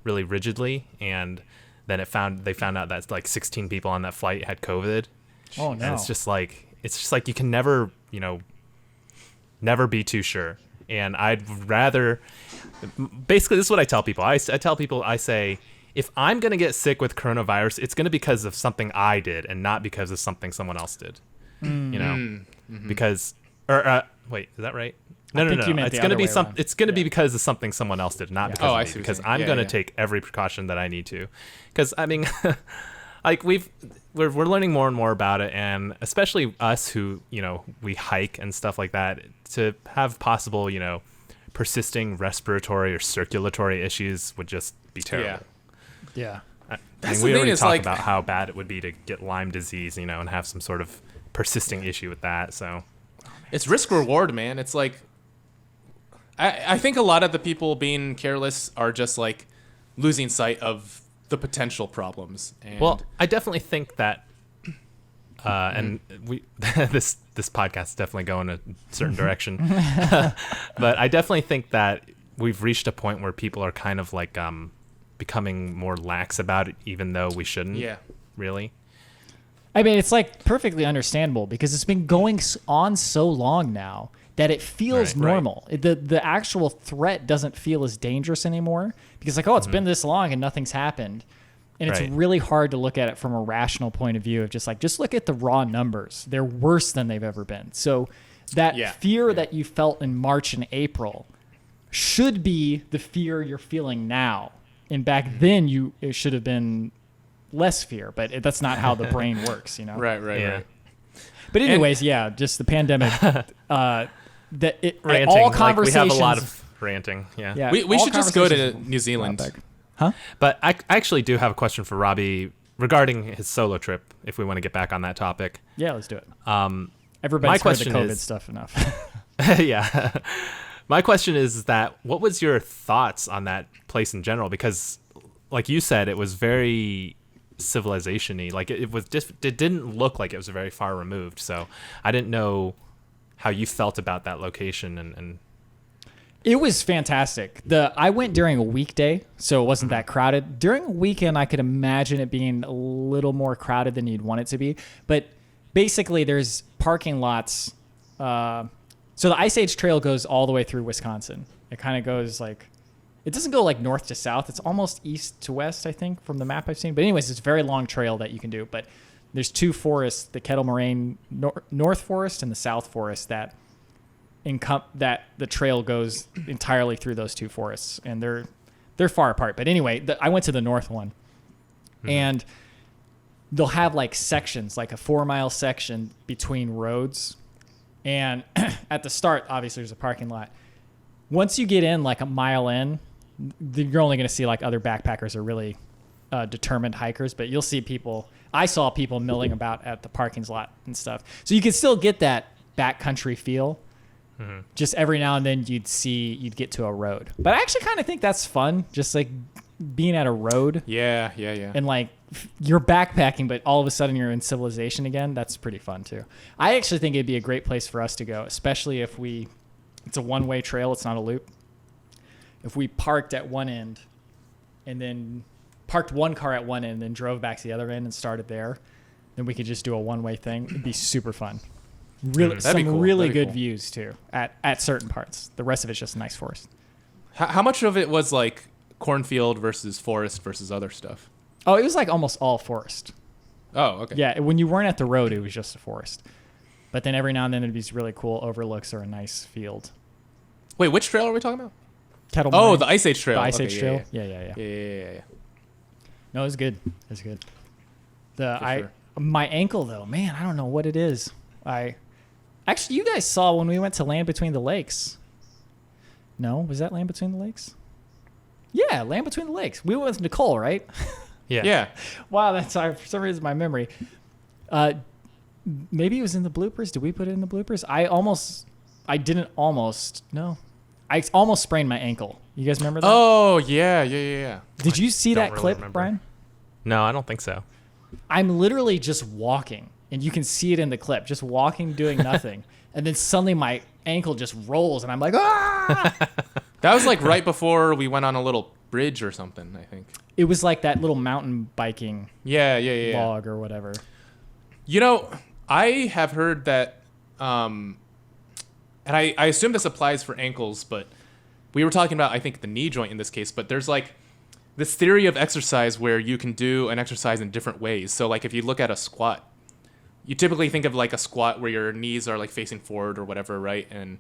really rigidly, and then they found out that like 16 people on that flight had COVID. Oh no! And it's just like you can never be too sure. And I'd rather, basically, this is what I tell people. I say, if I'm going to get sick with coronavirus, it's going to be because of something I did and not because of something someone else did. Because, wait, is that right? No. It's going to be it's going to be because of something someone else did, not because of me. Because I'm going to take every precaution that I need to. Because I mean, like we're learning more and more about it, and especially us who we hike and stuff like that, to have possible persisting respiratory or circulatory issues would just be terrible. Yeah. I mean, we already talked about how bad it would be to get Lyme disease, and have some sort of persisting issue with that. So it's risk reward, man. It's like I think a lot of the people being careless are just like losing sight of the potential problems. And well, I definitely think that, and we this podcast is definitely going a certain direction, but I definitely think that we've reached a point where people are kind of like becoming more lax about it, even though we shouldn't. Yeah, really. I mean, it's like perfectly understandable because it's been going on so long now that it feels normal. Right. The actual threat doesn't feel as dangerous anymore because like, oh, it's been this long and nothing's happened. And it's really hard to look at it from a rational point of view of just look at the raw numbers. They're worse than they've ever been. So that fear that you felt in March and April should be the fear you're feeling now. And back then it should have been less fear, but that's not how the brain works, you know? Right. But anyways, just the pandemic, Ranting. all Like, conversations. we have a lot of ranting. Yeah. We all should just go to conversations New Zealand. Huh? But I actually do have a question for Robby regarding his solo trip, if we want to get back on that topic. Yeah, let's do it. my Everybody's heard the question COVID is- stuff enough. Yeah. My question is that what was your thoughts on that place in general? Because like you said, it was very civilization-y. Like it didn't look like it was very far removed. So I didn't know how you felt about that location and It was fantastic. I went during a weekday, so it wasn't that crowded. During a weekend, I could imagine it being a little more crowded than you'd want it to be. But basically, there's parking lots. So the Ice Age Trail goes all the way through Wisconsin. It kind of goes it doesn't go like north to south. It's almost east to west, I think, from the map I've seen. But anyways, it's a very long trail that you can do. But there's two forests, the Kettle Moraine North Forest and the South Forest, that the trail goes entirely through those two forests, and they're far apart. But anyway, I went to the north one, and they'll have like sections, like a 4-mile section between roads, and at the start, obviously, there's a parking lot. Once you get in, like a mile in, you're only going to see like other backpackers or really determined hikers, but you'll see people. I saw people milling about at the parking lot and stuff, so you can still get that backcountry feel. Just every now and then you'd get to a road. But I actually kind of think that's fun, just like being at a road. Yeah. And like you're backpacking, but all of a sudden you're in civilization again. That's pretty fun too. I actually think it'd be a great place for us to go, especially if it's a one-way trail. It's not a loop. If we parked at one end and then parked one car at one end and then drove back to the other end and started there, then we could just do a one-way thing. It'd be super fun. Really, That'd be some cool. really That'd be good cool. views too at certain parts. The rest of it's just nice forest. How much of it was like cornfield versus forest versus other stuff? Oh, it was like almost all forest. Oh, okay. Yeah, when you weren't at the road, it was just a forest. But then every now and then there'd be these really cool overlooks or a nice field. Wait, which trail are we talking about? Kettle Oh, Moraine. the Ice Age Trail. The Ice Okay, Age yeah, Trail. Yeah. Yeah. No, it was good. It was good. Sure. My ankle though, man, I don't know what it is. Actually, you guys saw when we went to Land Between the Lakes. No, was that Land Between the Lakes? Yeah, Land Between the Lakes. We went with Nicole, right? yeah. Wow, that's for some reason my memory. Maybe it was in the bloopers. Did we put it in the bloopers? I almost sprained my ankle. You guys remember that? Oh, yeah. Did you see don't that really clip, remember. Brian? No, I don't think so. I'm literally just walking, and you can see it in the clip, just walking, doing nothing. And then suddenly my ankle just rolls, and I'm like, ah! That was like right before we went on a little bridge or something, I think. It was like that little mountain biking Yeah. log or whatever. You know, I have heard that, and I assume this applies for ankles, but we were talking about, I think, the knee joint in this case, but there's like this theory of exercise where you can do an exercise in different ways. So like if you look at a squat, you typically think of like a squat where your knees are like facing forward or whatever, right? And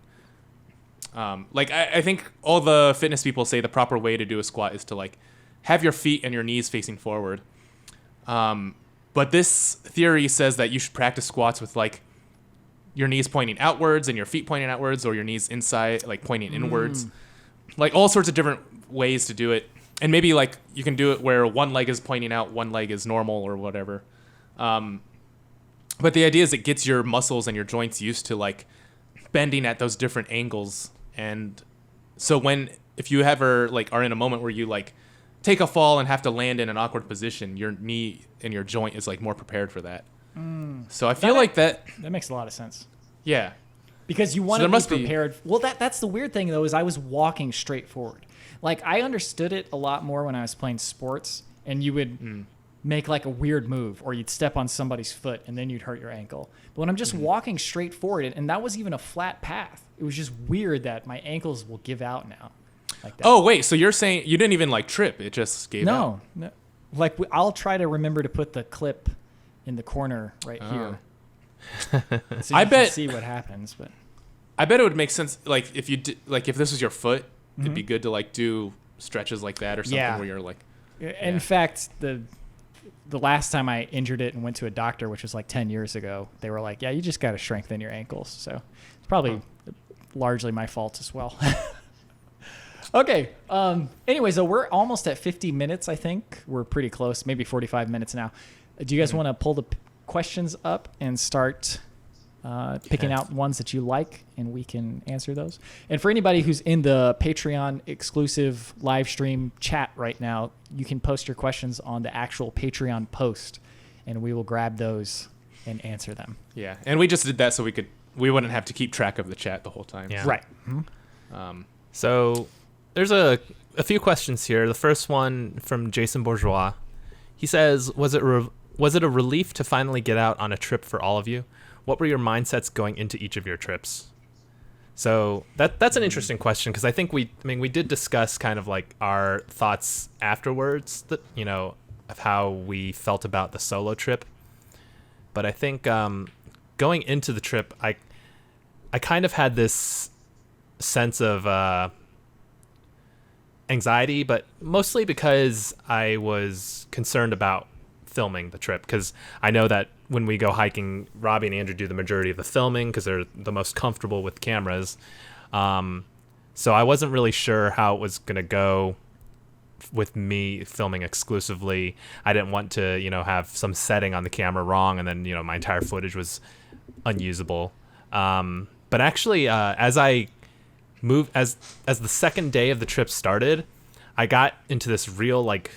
like I think all the fitness people say the proper way to do a squat is to like have your feet and your knees facing forward. But this theory says that you should practice squats with like your knees pointing outwards and your feet pointing outwards, or your knees inside, like pointing inwards. Like all sorts of different ways to do it. And maybe like you can do it where one leg is pointing out, one leg is normal or whatever. But the idea is it gets your muscles and your joints used to like bending at those different angles. And so if you ever like are in a moment where you like take a fall and have to land in an awkward position, your knee and your joint is like more prepared for that. So I feel like that makes a lot of sense. Yeah. Because you want there to must be be- prepared. Well, that's the weird thing, though, is I was walking straight forward. Like, I understood it a lot more when I was playing sports, and you would make, like, a weird move, or you'd step on somebody's foot, and then you'd hurt your ankle. But when I'm just walking straight forward, and that was even a flat path, it was just weird that my ankles will give out now. Like that. Oh, wait. So you're saying you didn't even like trip. It just gave out. No. Like, I'll try to remember to put the clip in the corner right here. So I you can bet- see what happens, but... I bet it would make sense, like if you did, like if this was your foot it'd be good to like do stretches like that or something where you're like. In fact, the last time I injured it and went to a doctor, which was like 10 years ago, they were like, yeah, you just got to strengthen your ankles. So it's probably largely my fault as well. Okay. Anyway, so we're almost at 50 minutes, I think. We're pretty close, maybe 45 minutes now. Do you guys want to pull the questions up and start picking out ones that you like, and we can answer those? And for anybody who's in the Patreon exclusive live stream chat right now, you can post your questions on the actual Patreon post, and we will grab those and answer them. Yeah, and we just did that so we wouldn't have to keep track of the chat the whole time. Yeah. Right. So there's a few questions here. The first one from Jason Bourgeois. He says, was it a relief to finally get out on a trip for all of you? What were your mindsets going into each of your trips? So that's an interesting question, because I think we did discuss kind of like our thoughts afterwards, that, you know, of how we felt about the solo trip. But I think going into the trip, I kind of had this sense of anxiety, but mostly because I was concerned about filming the trip, because I know that when we go hiking, Robby and Andrew do the majority of the filming because they're the most comfortable with cameras. So I wasn't really sure how it was going to go with me filming exclusively. I didn't want to, you know, have some setting on the camera wrong, and then, you know, my entire footage was unusable. But actually, as I moved, as the second day of the trip started, I got into this real, like,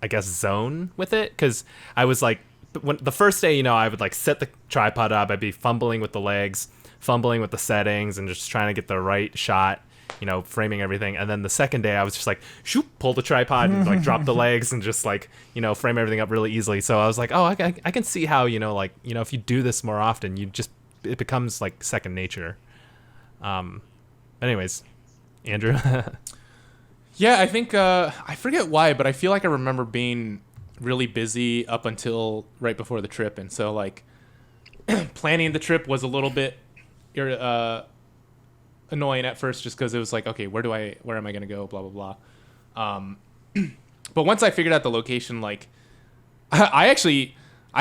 I guess, zone with it, because I was like, when the first day, you know, I would like set the tripod up, I'd be fumbling with the legs, fumbling with the settings, and just trying to get the right shot, you know, framing everything. And then the second day I was just like, shoot, pull the tripod and like drop the legs and just like, you know, frame everything up really easily. So I was like, oh, I can see how, you know, like, you know, if you do this more often, it becomes like second nature. Anyways, Andrew. Yeah, I think I forget why, but I feel like I remember being really busy up until right before the trip, and so like planning the trip was a little bit annoying at first, just because it was like, okay, where am I gonna go, blah blah blah. But once I figured out the location, like I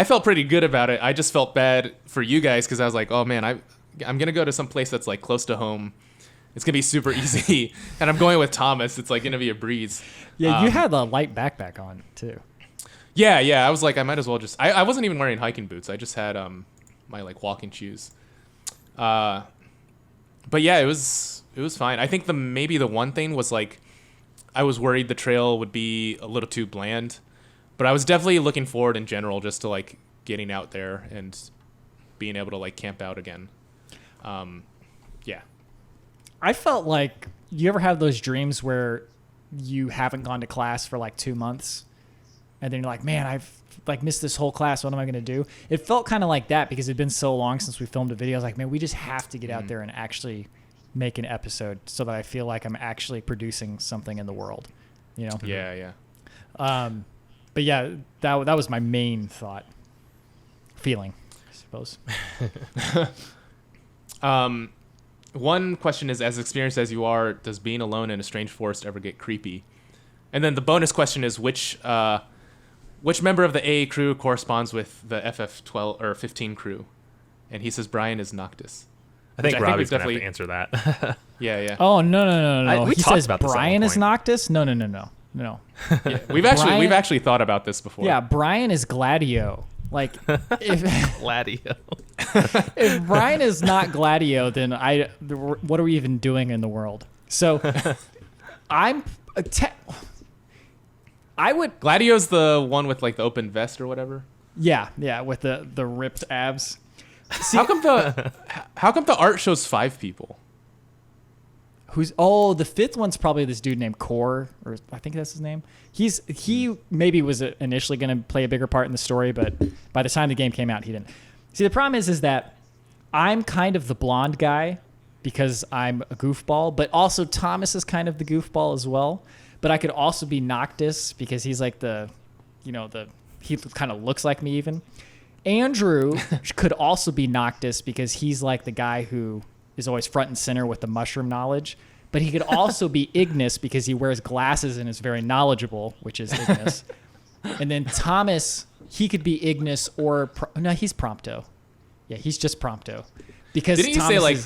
felt pretty good about it. I just felt bad for you guys, because I was like, oh man, I'm gonna go to some place that's like close to home. It's gonna be super easy, and I'm going with Thomas. It's like gonna be a breeze. Yeah, you had a light backpack on too. Yeah. I was like, I might as well just. I wasn't even wearing hiking boots. I just had my like walking shoes. But yeah, it was fine. I think maybe the one thing was like, I was worried the trail would be a little too bland, but I was definitely looking forward in general just to like getting out there and being able to like camp out again. Yeah. I felt like, you ever have those dreams where you haven't gone to class for like 2 months, and then you're like, man, I've like missed this whole class. What am I going to do? It felt kind of like that, because it'd been so long since we filmed a video. I was like, man, we just have to get out there and actually make an episode so that I feel like I'm actually producing something in the world, you know? Yeah. But yeah, that was my main feeling, I suppose. One question is, as experienced as you are, does being alone in a strange forest ever get creepy? And then the bonus question is, which member of the A crew corresponds with the FF12 or 15 crew? And he says Bryan is Noctis. I think Robbie's going to have to answer that. Yeah. Oh, no. We He talked says about this at Bryan one is point. Noctis? No. Yeah, we've actually thought about this before. Yeah, Bryan is Gladio. Like, if Gladio. if Bryan is not Gladio, then what are we even doing in the world? So I would. Gladio's the one with like the open vest or whatever. Yeah, with the ripped abs. See, How come the art shows 5 people? the fifth one's probably this dude named Core, or I think that's his name. He maybe was initially going to play a bigger part in the story, but by the time the game came out, he didn't. See, the problem is that I'm kind of the blonde guy because I'm a goofball, but also Thomas is kind of the goofball as well. But I could also be Noctis because he's like he kind of looks like me even. Andrew could also be Noctis because he's like the guy who is always front and center with the mushroom knowledge. but he could also be Ignis because he wears glasses and is very knowledgeable, which is Ignis. And then Thomas, he could be Ignis or no, he's Prompto. Yeah, he's just Prompto. Because didn't you Thomas say like?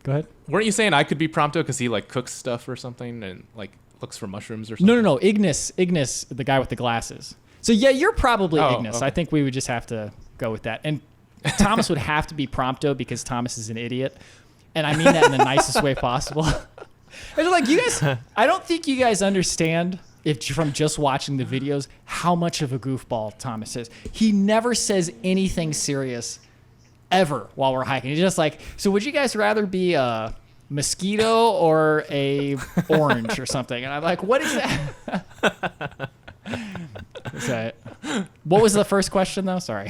Go ahead. Weren't you saying I could be Prompto because he like cooks stuff or something and like looks for mushrooms or something? No. Ignis, the guy with the glasses. So yeah, you're probably Ignis. Okay. I think we would just have to go with that. And Thomas would have to be Prompto because Thomas is an idiot. And I mean that in the nicest way possible. And like, you guys, I don't think you guys understand, if from just watching the videos, how much of a goofball Thomas is. He never says anything serious ever while we're hiking. He's just like, so would you guys rather be a mosquito or a orange or something? And I'm like, what is that? So, what was the first question though? Sorry.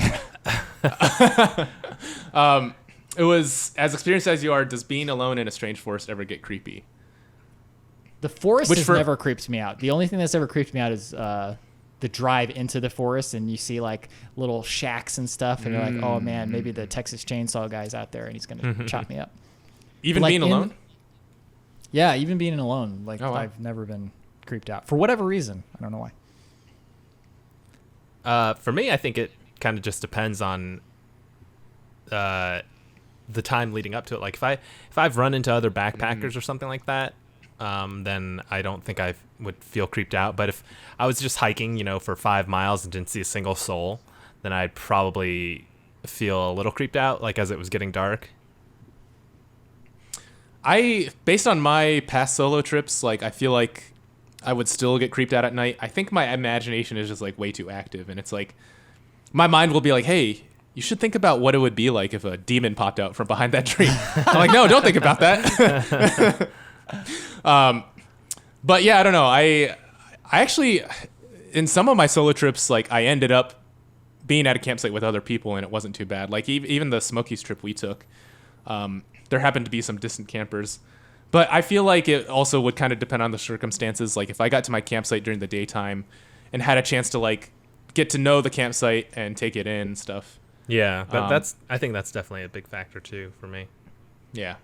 It was, as experienced as you are, does being alone in a strange forest ever get creepy? The forest has never creeped me out. The only thing that's ever creeped me out is the drive into the forest, and you see like little shacks and stuff, and you're like, oh man, maybe the Texas Chainsaw guy's out there and he's gonna chop me up. Even like being alone? Yeah, even being alone. Like, wow. I've never been creeped out for whatever reason. I don't know why. For me, I think it kind of just depends on the time leading up to it. Like if I've run into other backpackers or something like that, then I don't think I would feel creeped out. But if I was just hiking, for 5 miles and didn't see a single soul, then I'd probably feel a little creeped out, like as it was getting dark. Based on my past solo trips, like I feel like I would still get creeped out at night. I think my imagination is just like way too active, and it's like my mind will be like, hey, you should think about what it would be like if a demon popped out from behind that tree. I'm like, no, don't think about that. But yeah, I don't know. I actually, in some of my solo trips, like I ended up being at a campsite with other people, and it wasn't too bad. Like even the Smokies trip we took, there happened to be some distant campers. But I feel like it also would kind of depend on the circumstances. Like if I got to my campsite during the daytime and had a chance to like get to know the campsite and take it in and stuff. Yeah, I think that's definitely a big factor too for me. Yeah.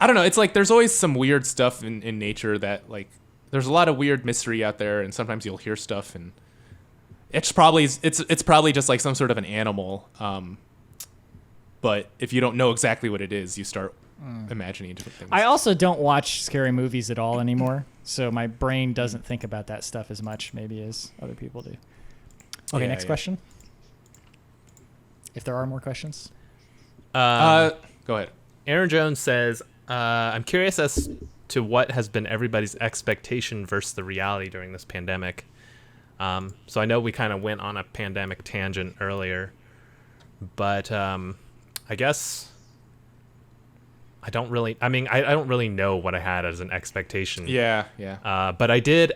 I don't know. It's like there's always some weird stuff in nature that like there's a lot of weird mystery out there, and sometimes you'll hear stuff and it's probably just like some sort of an animal. But if you don't know exactly what it is, you start imagining different things. I also don't watch scary movies at all anymore, so my brain doesn't think about that stuff as much maybe as other people do. Okay, next question. If there are more questions. Go ahead. Aaron Jones says, I'm curious as to what has been everybody's expectation versus the reality during this pandemic. So I know we kind of went on a pandemic tangent earlier, but I guess I don't really know what I had as an expectation. Yeah. But I did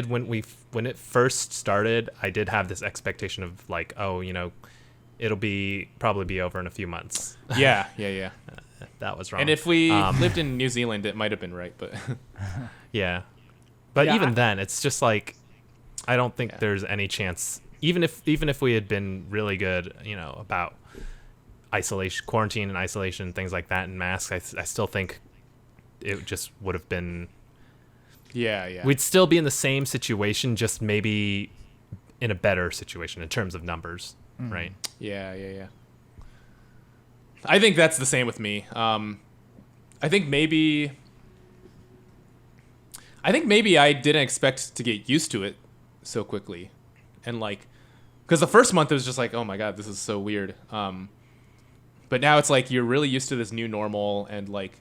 when it first started, I did have this expectation of like, it'll probably be over in a few months. Yeah. That was wrong. And if we lived in New Zealand, it might have been right, but yeah. But Yeah, even then, it's just like I don't think there's any chance. Even if we had been really good, about isolation, quarantine and isolation, things like that, and masks, I still think it just would have been. Yeah. We'd still be in the same situation, just maybe in a better situation in terms of numbers, right? Yeah. I think that's the same with me. I think maybe I didn't expect to get used to it so quickly, and like, because the first month it was just like, oh my god, this is so weird. But now it's like you're really used to this new normal, and like,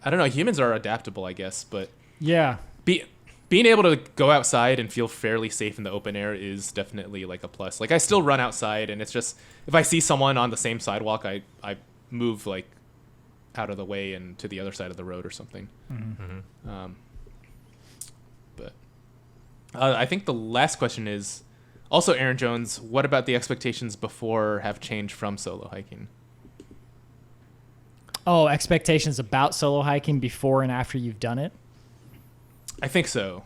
I don't know, humans are adaptable, I guess, but Yeah. being able to go outside and feel fairly safe in the open air is definitely like a plus. Like I still run outside, and it's just if I see someone on the same sidewalk, I move like out of the way and to the other side of the road or something. But I think the last question is also Aaron Jones. What about the expectations before have changed from solo hiking? Oh, expectations about solo hiking before and after you've done it? I think so.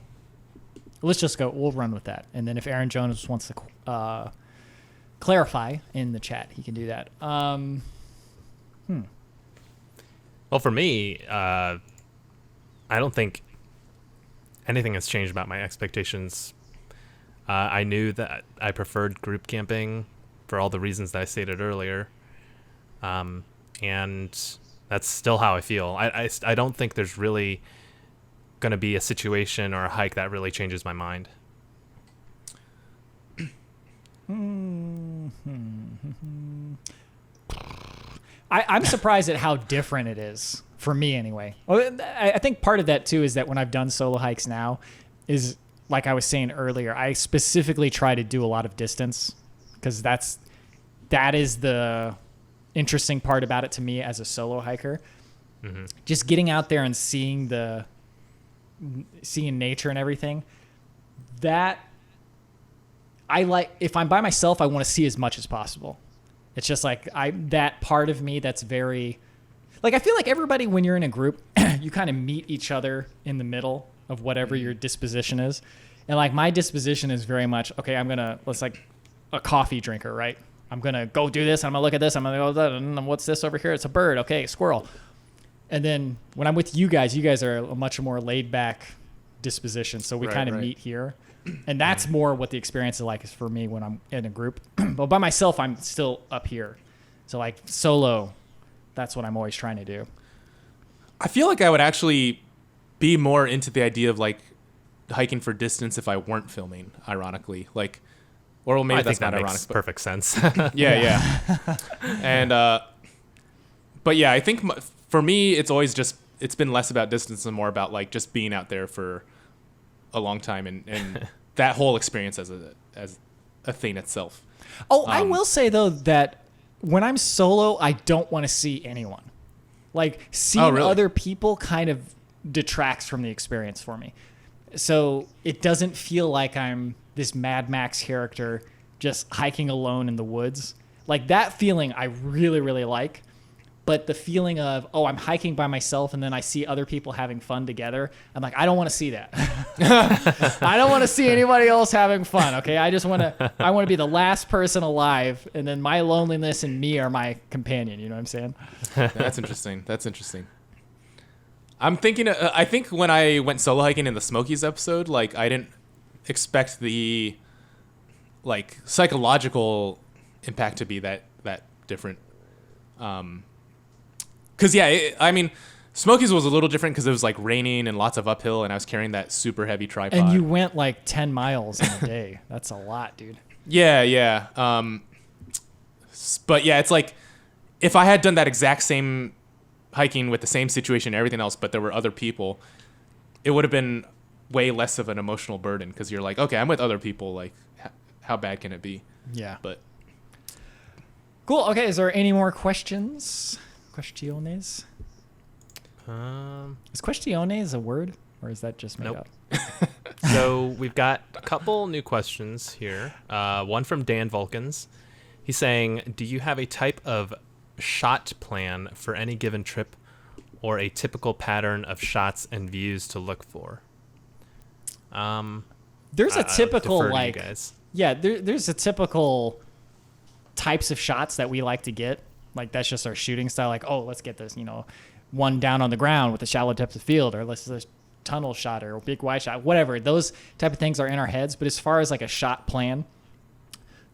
Let's just go. We'll run with that. And then if Aaron Jones wants to clarify in the chat, he can do that. Well, for me, I don't think anything has changed about my expectations. I knew that I preferred group camping for all the reasons that I stated earlier. And that's still how I feel. I don't think there's really going to be a situation or a hike that really changes my mind. I'm surprised at how different it is for me anyway. Well, I think part of that too is that when I've done solo hikes now is, like I was saying earlier, I specifically try to do a lot of distance because that is the interesting part about it to me as a solo hiker. Mm-hmm. Just getting out there and seeing nature and everything. That I like. If I'm by myself, I want to see as much as possible. It's just like that part of me that's very, like, I feel like everybody, when you're in a group, you kind of meet each other in the middle of whatever your disposition is. And like my disposition is very much, okay, let's like a coffee drinker, right? I'm going to go do this. I'm going to look at this. I'm going to go, that, what's this over here? It's a bird. Okay, squirrel. And then when I'm with you guys are a much more laid back disposition. So we kind of meet here. And that's more what the experience is like is for me when I'm in a group. But by myself, I'm still up here. So like solo, that's what I'm always trying to do. I feel like I would actually be more into the idea of like hiking for distance if I weren't filming, ironically. Like, or well, maybe that's not ironic. Makes perfect sense. Yeah. And, but yeah, I think for me, it's been less about distance and more about like just being out there for a long time and that whole experience as a thing itself. I will say though that when I'm solo, I don't want to see anyone. Like seeing other people kind of detracts from the experience for me. So it doesn't feel like I'm this Mad Max character just hiking alone in the woods. Like that feeling I really, really like. But the feeling of, I'm hiking by myself and then I see other people having fun together. I'm like, I don't want to see that. I don't want to see anybody else having fun. Okay. I want to be the last person alive. And then my loneliness and me are my companion. You know what I'm saying? That's interesting. I'm thinking, I think when I went solo hiking in the Smokies episode, like I didn't expect the like psychological impact to be that different. Cause I mean, Smokies was a little different because it was like raining and lots of uphill, and I was carrying that super heavy tripod. And you went like 10 miles in a day. That's a lot, dude. Yeah. But yeah, it's like if I had done that exact same hiking with the same situation and everything else, but there were other people, it would have been way less of an emotional burden because you're like, okay, I'm with other people. Like, how bad can it be? Yeah. But cool. Okay. Is there any more questions? Questiones? Is questiones a word, or is that just made up? So we've got a couple new questions here. One from Dan Vulcans. He's saying, do you have a type of shot plan for any given trip or a typical pattern of shots and views to look for? There's a typical, like... guys. Yeah, there's a typical types of shots that we like to get. Like that's just our shooting style. Like, let's get this, one down on the ground with a shallow depth of field, or let's this tunnel shot or a big wide shot, whatever. Those type of things are in our heads. But as far as like a shot plan,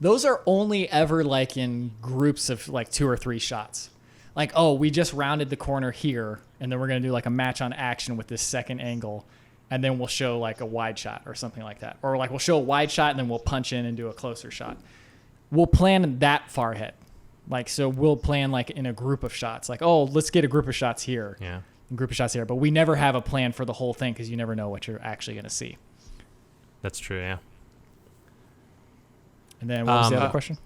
those are only ever like in groups of like 2 or 3 shots. Like, we just rounded the corner here, and then we're gonna do like a match on action with this second angle, and then we'll show like a wide shot or something like that, or like we'll show a wide shot and then we'll punch in and do a closer shot. We'll plan that far ahead. Like, so we'll plan like in a group of shots, like, let's get a group of shots here. Yeah. A group of shots here. But we never have a plan for the whole thing because you never know what you're actually going to see. That's true, yeah. And then what was the other question?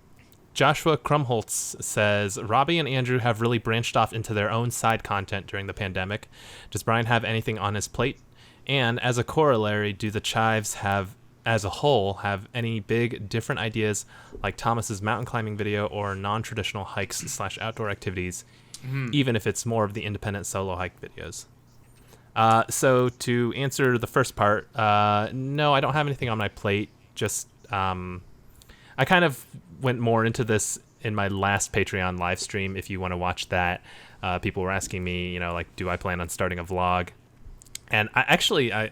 Joshua Krumholtz says, Robby and Andrew have really branched off into their own side content during the pandemic. Does Bryan have anything on his plate? And as a corollary, do the Chives as a whole have any big different ideas like Thomas's mountain climbing video or non-traditional hikes / outdoor activities, even if it's more of the independent solo hike videos? So to answer the first part, no, I don't have anything on my plate. Just I kind of went more into this in my last Patreon live stream. If you want to watch that, people were asking me, like, do I plan on starting a vlog? And I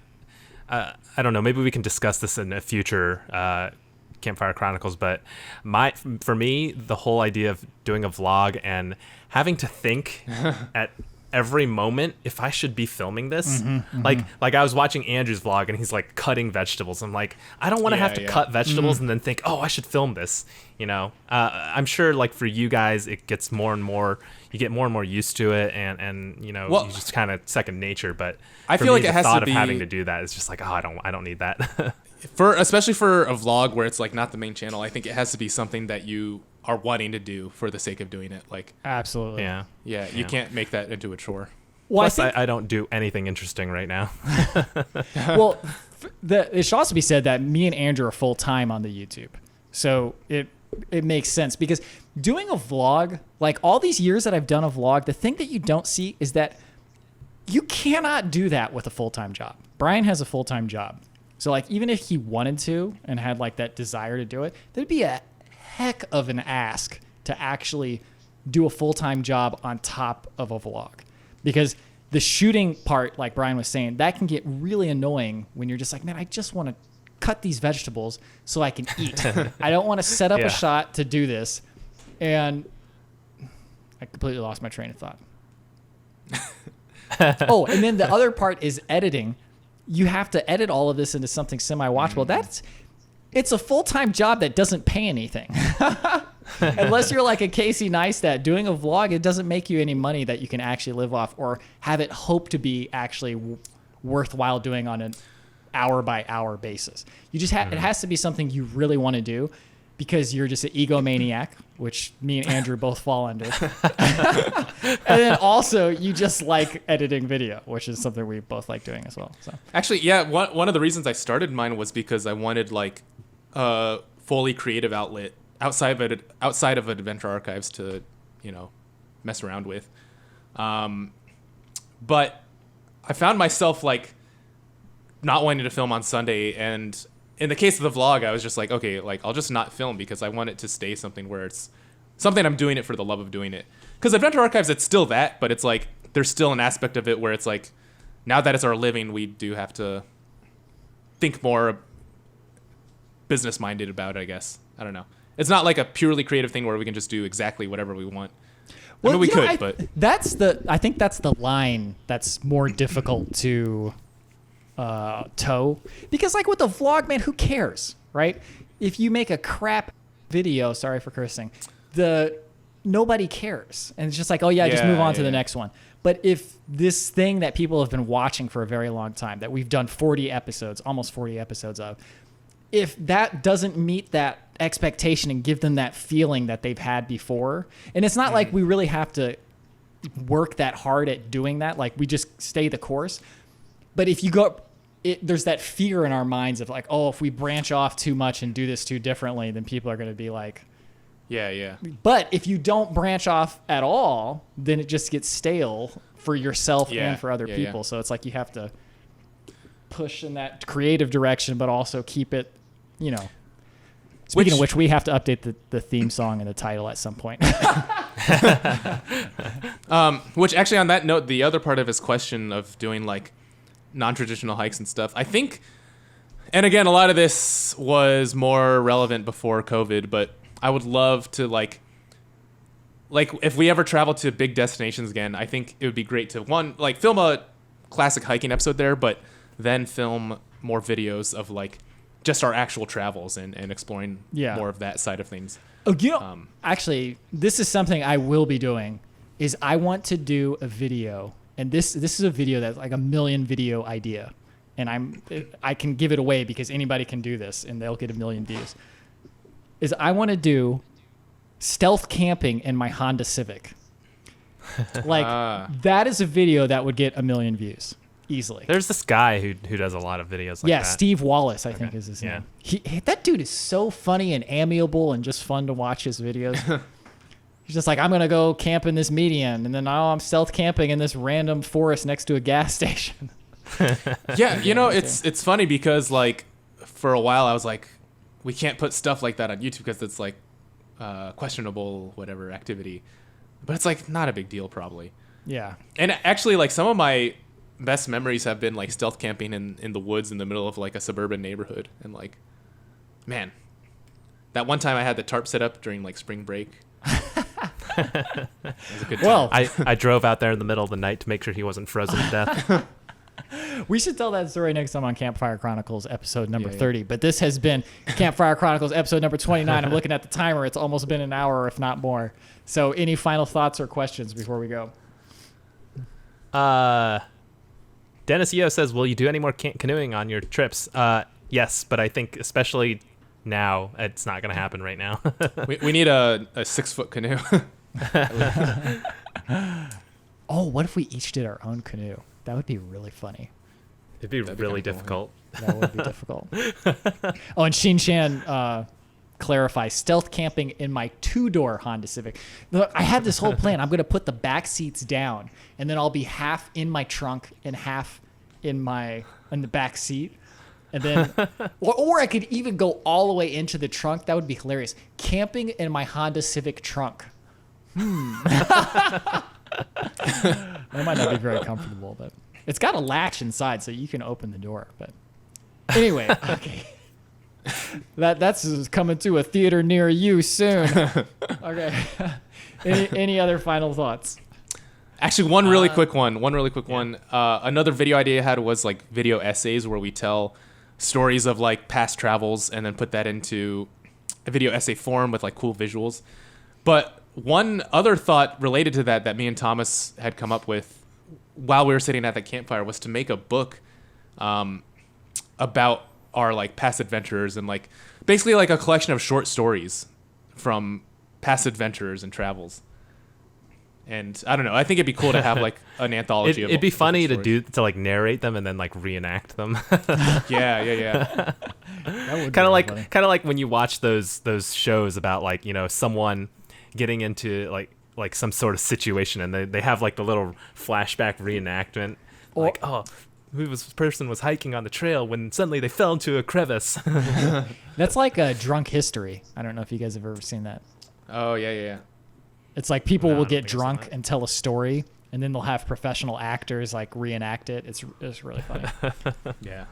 don't know, maybe we can discuss this in a future Campfire Chronicles, but for me, the whole idea of doing a vlog and having to think at every moment if I should be filming this. Like I was watching Andrew's vlog and he's like cutting vegetables. I'm like, I don't want to have to cut vegetables and then think, oh, I should film this. I'm sure like for you guys, it gets more and more, you get more and more used to it, and you just kind of second nature. But I feel like it has to be, the thought of having to do that is just like, oh, I don't need that. Especially for a vlog where it's like not the main channel, I think it has to be something that you are wanting to do for the sake of doing it. Like, absolutely. Yeah. You can't make that into a chore. Well, Plus, I don't do anything interesting right now. Well, it should also be said that me and Andrew are full time on the YouTube, so it makes sense, because doing a vlog, like all these years that I've done a vlog, the thing that you don't see is that you cannot do that with a full-time job. Bryan has a full-time job. So like even if he wanted to and had like that desire to do it, there'd be a heck of an ask to actually do a full-time job on top of a vlog. Because the shooting part, like Bryan was saying, that can get really annoying when you're just like, man, I just want to cut these vegetables so I can eat. I don't want to set up a shot to do this. And I completely lost my train of thought. Oh, and then the other part is editing. You have to edit all of this into something semi-watchable. It's a full-time job that doesn't pay anything. Unless you're like a Casey Neistat doing a vlog, it doesn't make you any money that you can actually live off or have it hope to be actually worthwhile doing on an hour-by-hour basis. You just it has to be something you really want to do, because you're just an egomaniac, which me and Andrew both fall under. And then also you just like editing video, which is something we both like doing as well. So actually, yeah, one of the reasons I started mine was because I wanted like a fully creative outlet outside of Adventure Archives to, mess around with. But I found myself like not wanting to film on Sunday, and in the case of the vlog, I was just like, okay, like I'll just not film because I want it to stay something where it's something I'm doing it for the love of doing it. Because Adventure Archives, it's still that, but it's like there's still an aspect of it where it's like, now that it's our living, we do have to think more business minded about it, I guess. I don't know. It's not like a purely creative thing where we can just do exactly whatever we want. Well, I mean, we could, but I think that's the line that's more difficult to toe, because like with the vlog, man, who cares, right? If you make a crap video, sorry for cursing, nobody cares, and it's just like, oh yeah, just move on to the next one. But if this thing that people have been watching for a very long time, that we've done almost 40 episodes of, if that doesn't meet that expectation and give them that feeling that they've had before, and it's not like we really have to work that hard at doing that, like we just stay the course. But if you go, there's that fear in our minds of like, oh, if we branch off too much and do this too differently, then people are going to be like, yeah. But if you don't branch off at all, then it just gets stale for yourself and for other people. So it's like you have to push in that creative direction, but also keep it, Speaking of which, we have to update the theme song and the title at some point. Which actually, on that note, the other part of his question of doing like non-traditional hikes and stuff, I think, and again, a lot of this was more relevant before COVID, but I would love to like if we ever travel to big destinations again, I think it would be great to film a classic hiking episode there, but then film more videos of like just our actual travels and exploring more of that side of things. Oh, actually, this is something I will be doing, is I want to do a video, and this is a video that's like a million video idea, and I can give it away because anybody can do this and they'll get 1 million views. Is I want to do stealth camping in my Honda Civic. That is a video that would get 1 million views. Easily. There's this guy who does a lot of videos like that. Steve Wallace, I think is his name. That dude is so funny and amiable and just fun to watch his videos. He's just like, I'm going to go camp in this median, and then I'm stealth camping in this random forest next to a gas station. It's funny because like for a while I was like, we can't put stuff like that on YouTube because it's like questionable whatever activity. but it's like not a big deal probably. Yeah. And actually, like some of my best memories have been like stealth camping in the woods in the middle of like a suburban neighborhood. And like, man, that one time I had the tarp set up during like spring break. That was a good time. Well, I drove out there in the middle of the night to make sure he wasn't frozen to death. we should tell that story next time on Campfire Chronicles episode number Yeah. 30. But this has been Campfire Chronicles episode number 29. I'm looking at the timer. It's almost been an hour, if not more. So any final thoughts or questions before we go? Dennis Yeo says, will you do any more canoeing on your trips? Yes, but I think especially now, it's not going to happen right now. We need a 6-foot canoe. Oh, what if we each did our own canoe? That would be really funny. It'd be That'd be really kinda cool. difficult. Yeah. That would be difficult. Oh, and Xin Shan clarifies, stealth camping in my 2-door Honda Civic. Look, I had this whole plan. I'm going to put the back seats down, and then I'll be half in my trunk and half in the back seat. And then, or I could even go all the way into the trunk. That would be hilarious. Camping in my Honda Civic trunk. That might not be very comfortable, but it's got a latch inside, so you can open the door. But anyway, okay. That's coming to a theater near you soon. Okay. Any other final thoughts? Actually, one really quick one. Another video idea I had was like video essays where we tell stories of like past travels and then put that into a video essay form with like cool visuals. But one other thought related to that me and Thomas had come up with while we were sitting at the campfire was to make a book about our like past adventures and like basically like a collection of short stories from past adventures and travels. And I don't know. I think it'd be cool to have like an anthology. It'd be funny to to like narrate them and then like reenact them. Yeah. Kind of like when you watch those shows about like, you know, someone getting into like some sort of situation and they have like the little flashback reenactment, like, oh, this person was hiking on the trail when suddenly they fell into a crevice. That's like a drunk history. I don't know if you guys have ever seen that. Oh yeah. It's like people No, I will don't get think I've seen drunk that. and tell a story, and then they'll have professional actors like reenact it. It's really funny. Yeah.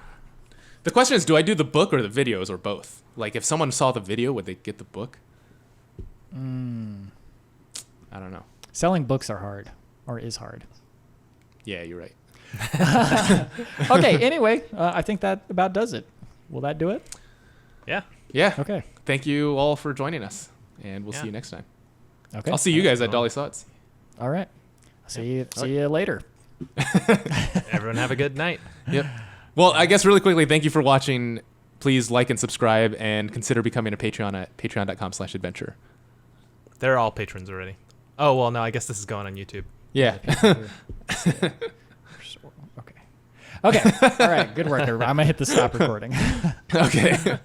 The question is, do I do the book or the videos or both? Like, if someone saw the video, would they get the book? I don't know. Selling books are hard, or is hard. Yeah, you're right. Okay. Anyway, I think that about does it. Will that do it? Yeah. Yeah. Okay. Thank you all for joining us, and we'll Yeah. see you next time. Okay. I'll see you guys at Dolly's Thoughts. All right. See you later. Everyone have a good night. Yep. Well, I guess really quickly, thank you for watching. Please like and subscribe, and consider becoming a Patreon at patreon.com/adventure. They're all patrons already. Oh, well, no, I guess this is going on YouTube. Yeah. Okay. All right. Good work, everybody. I'm gonna hit the stop recording. Okay.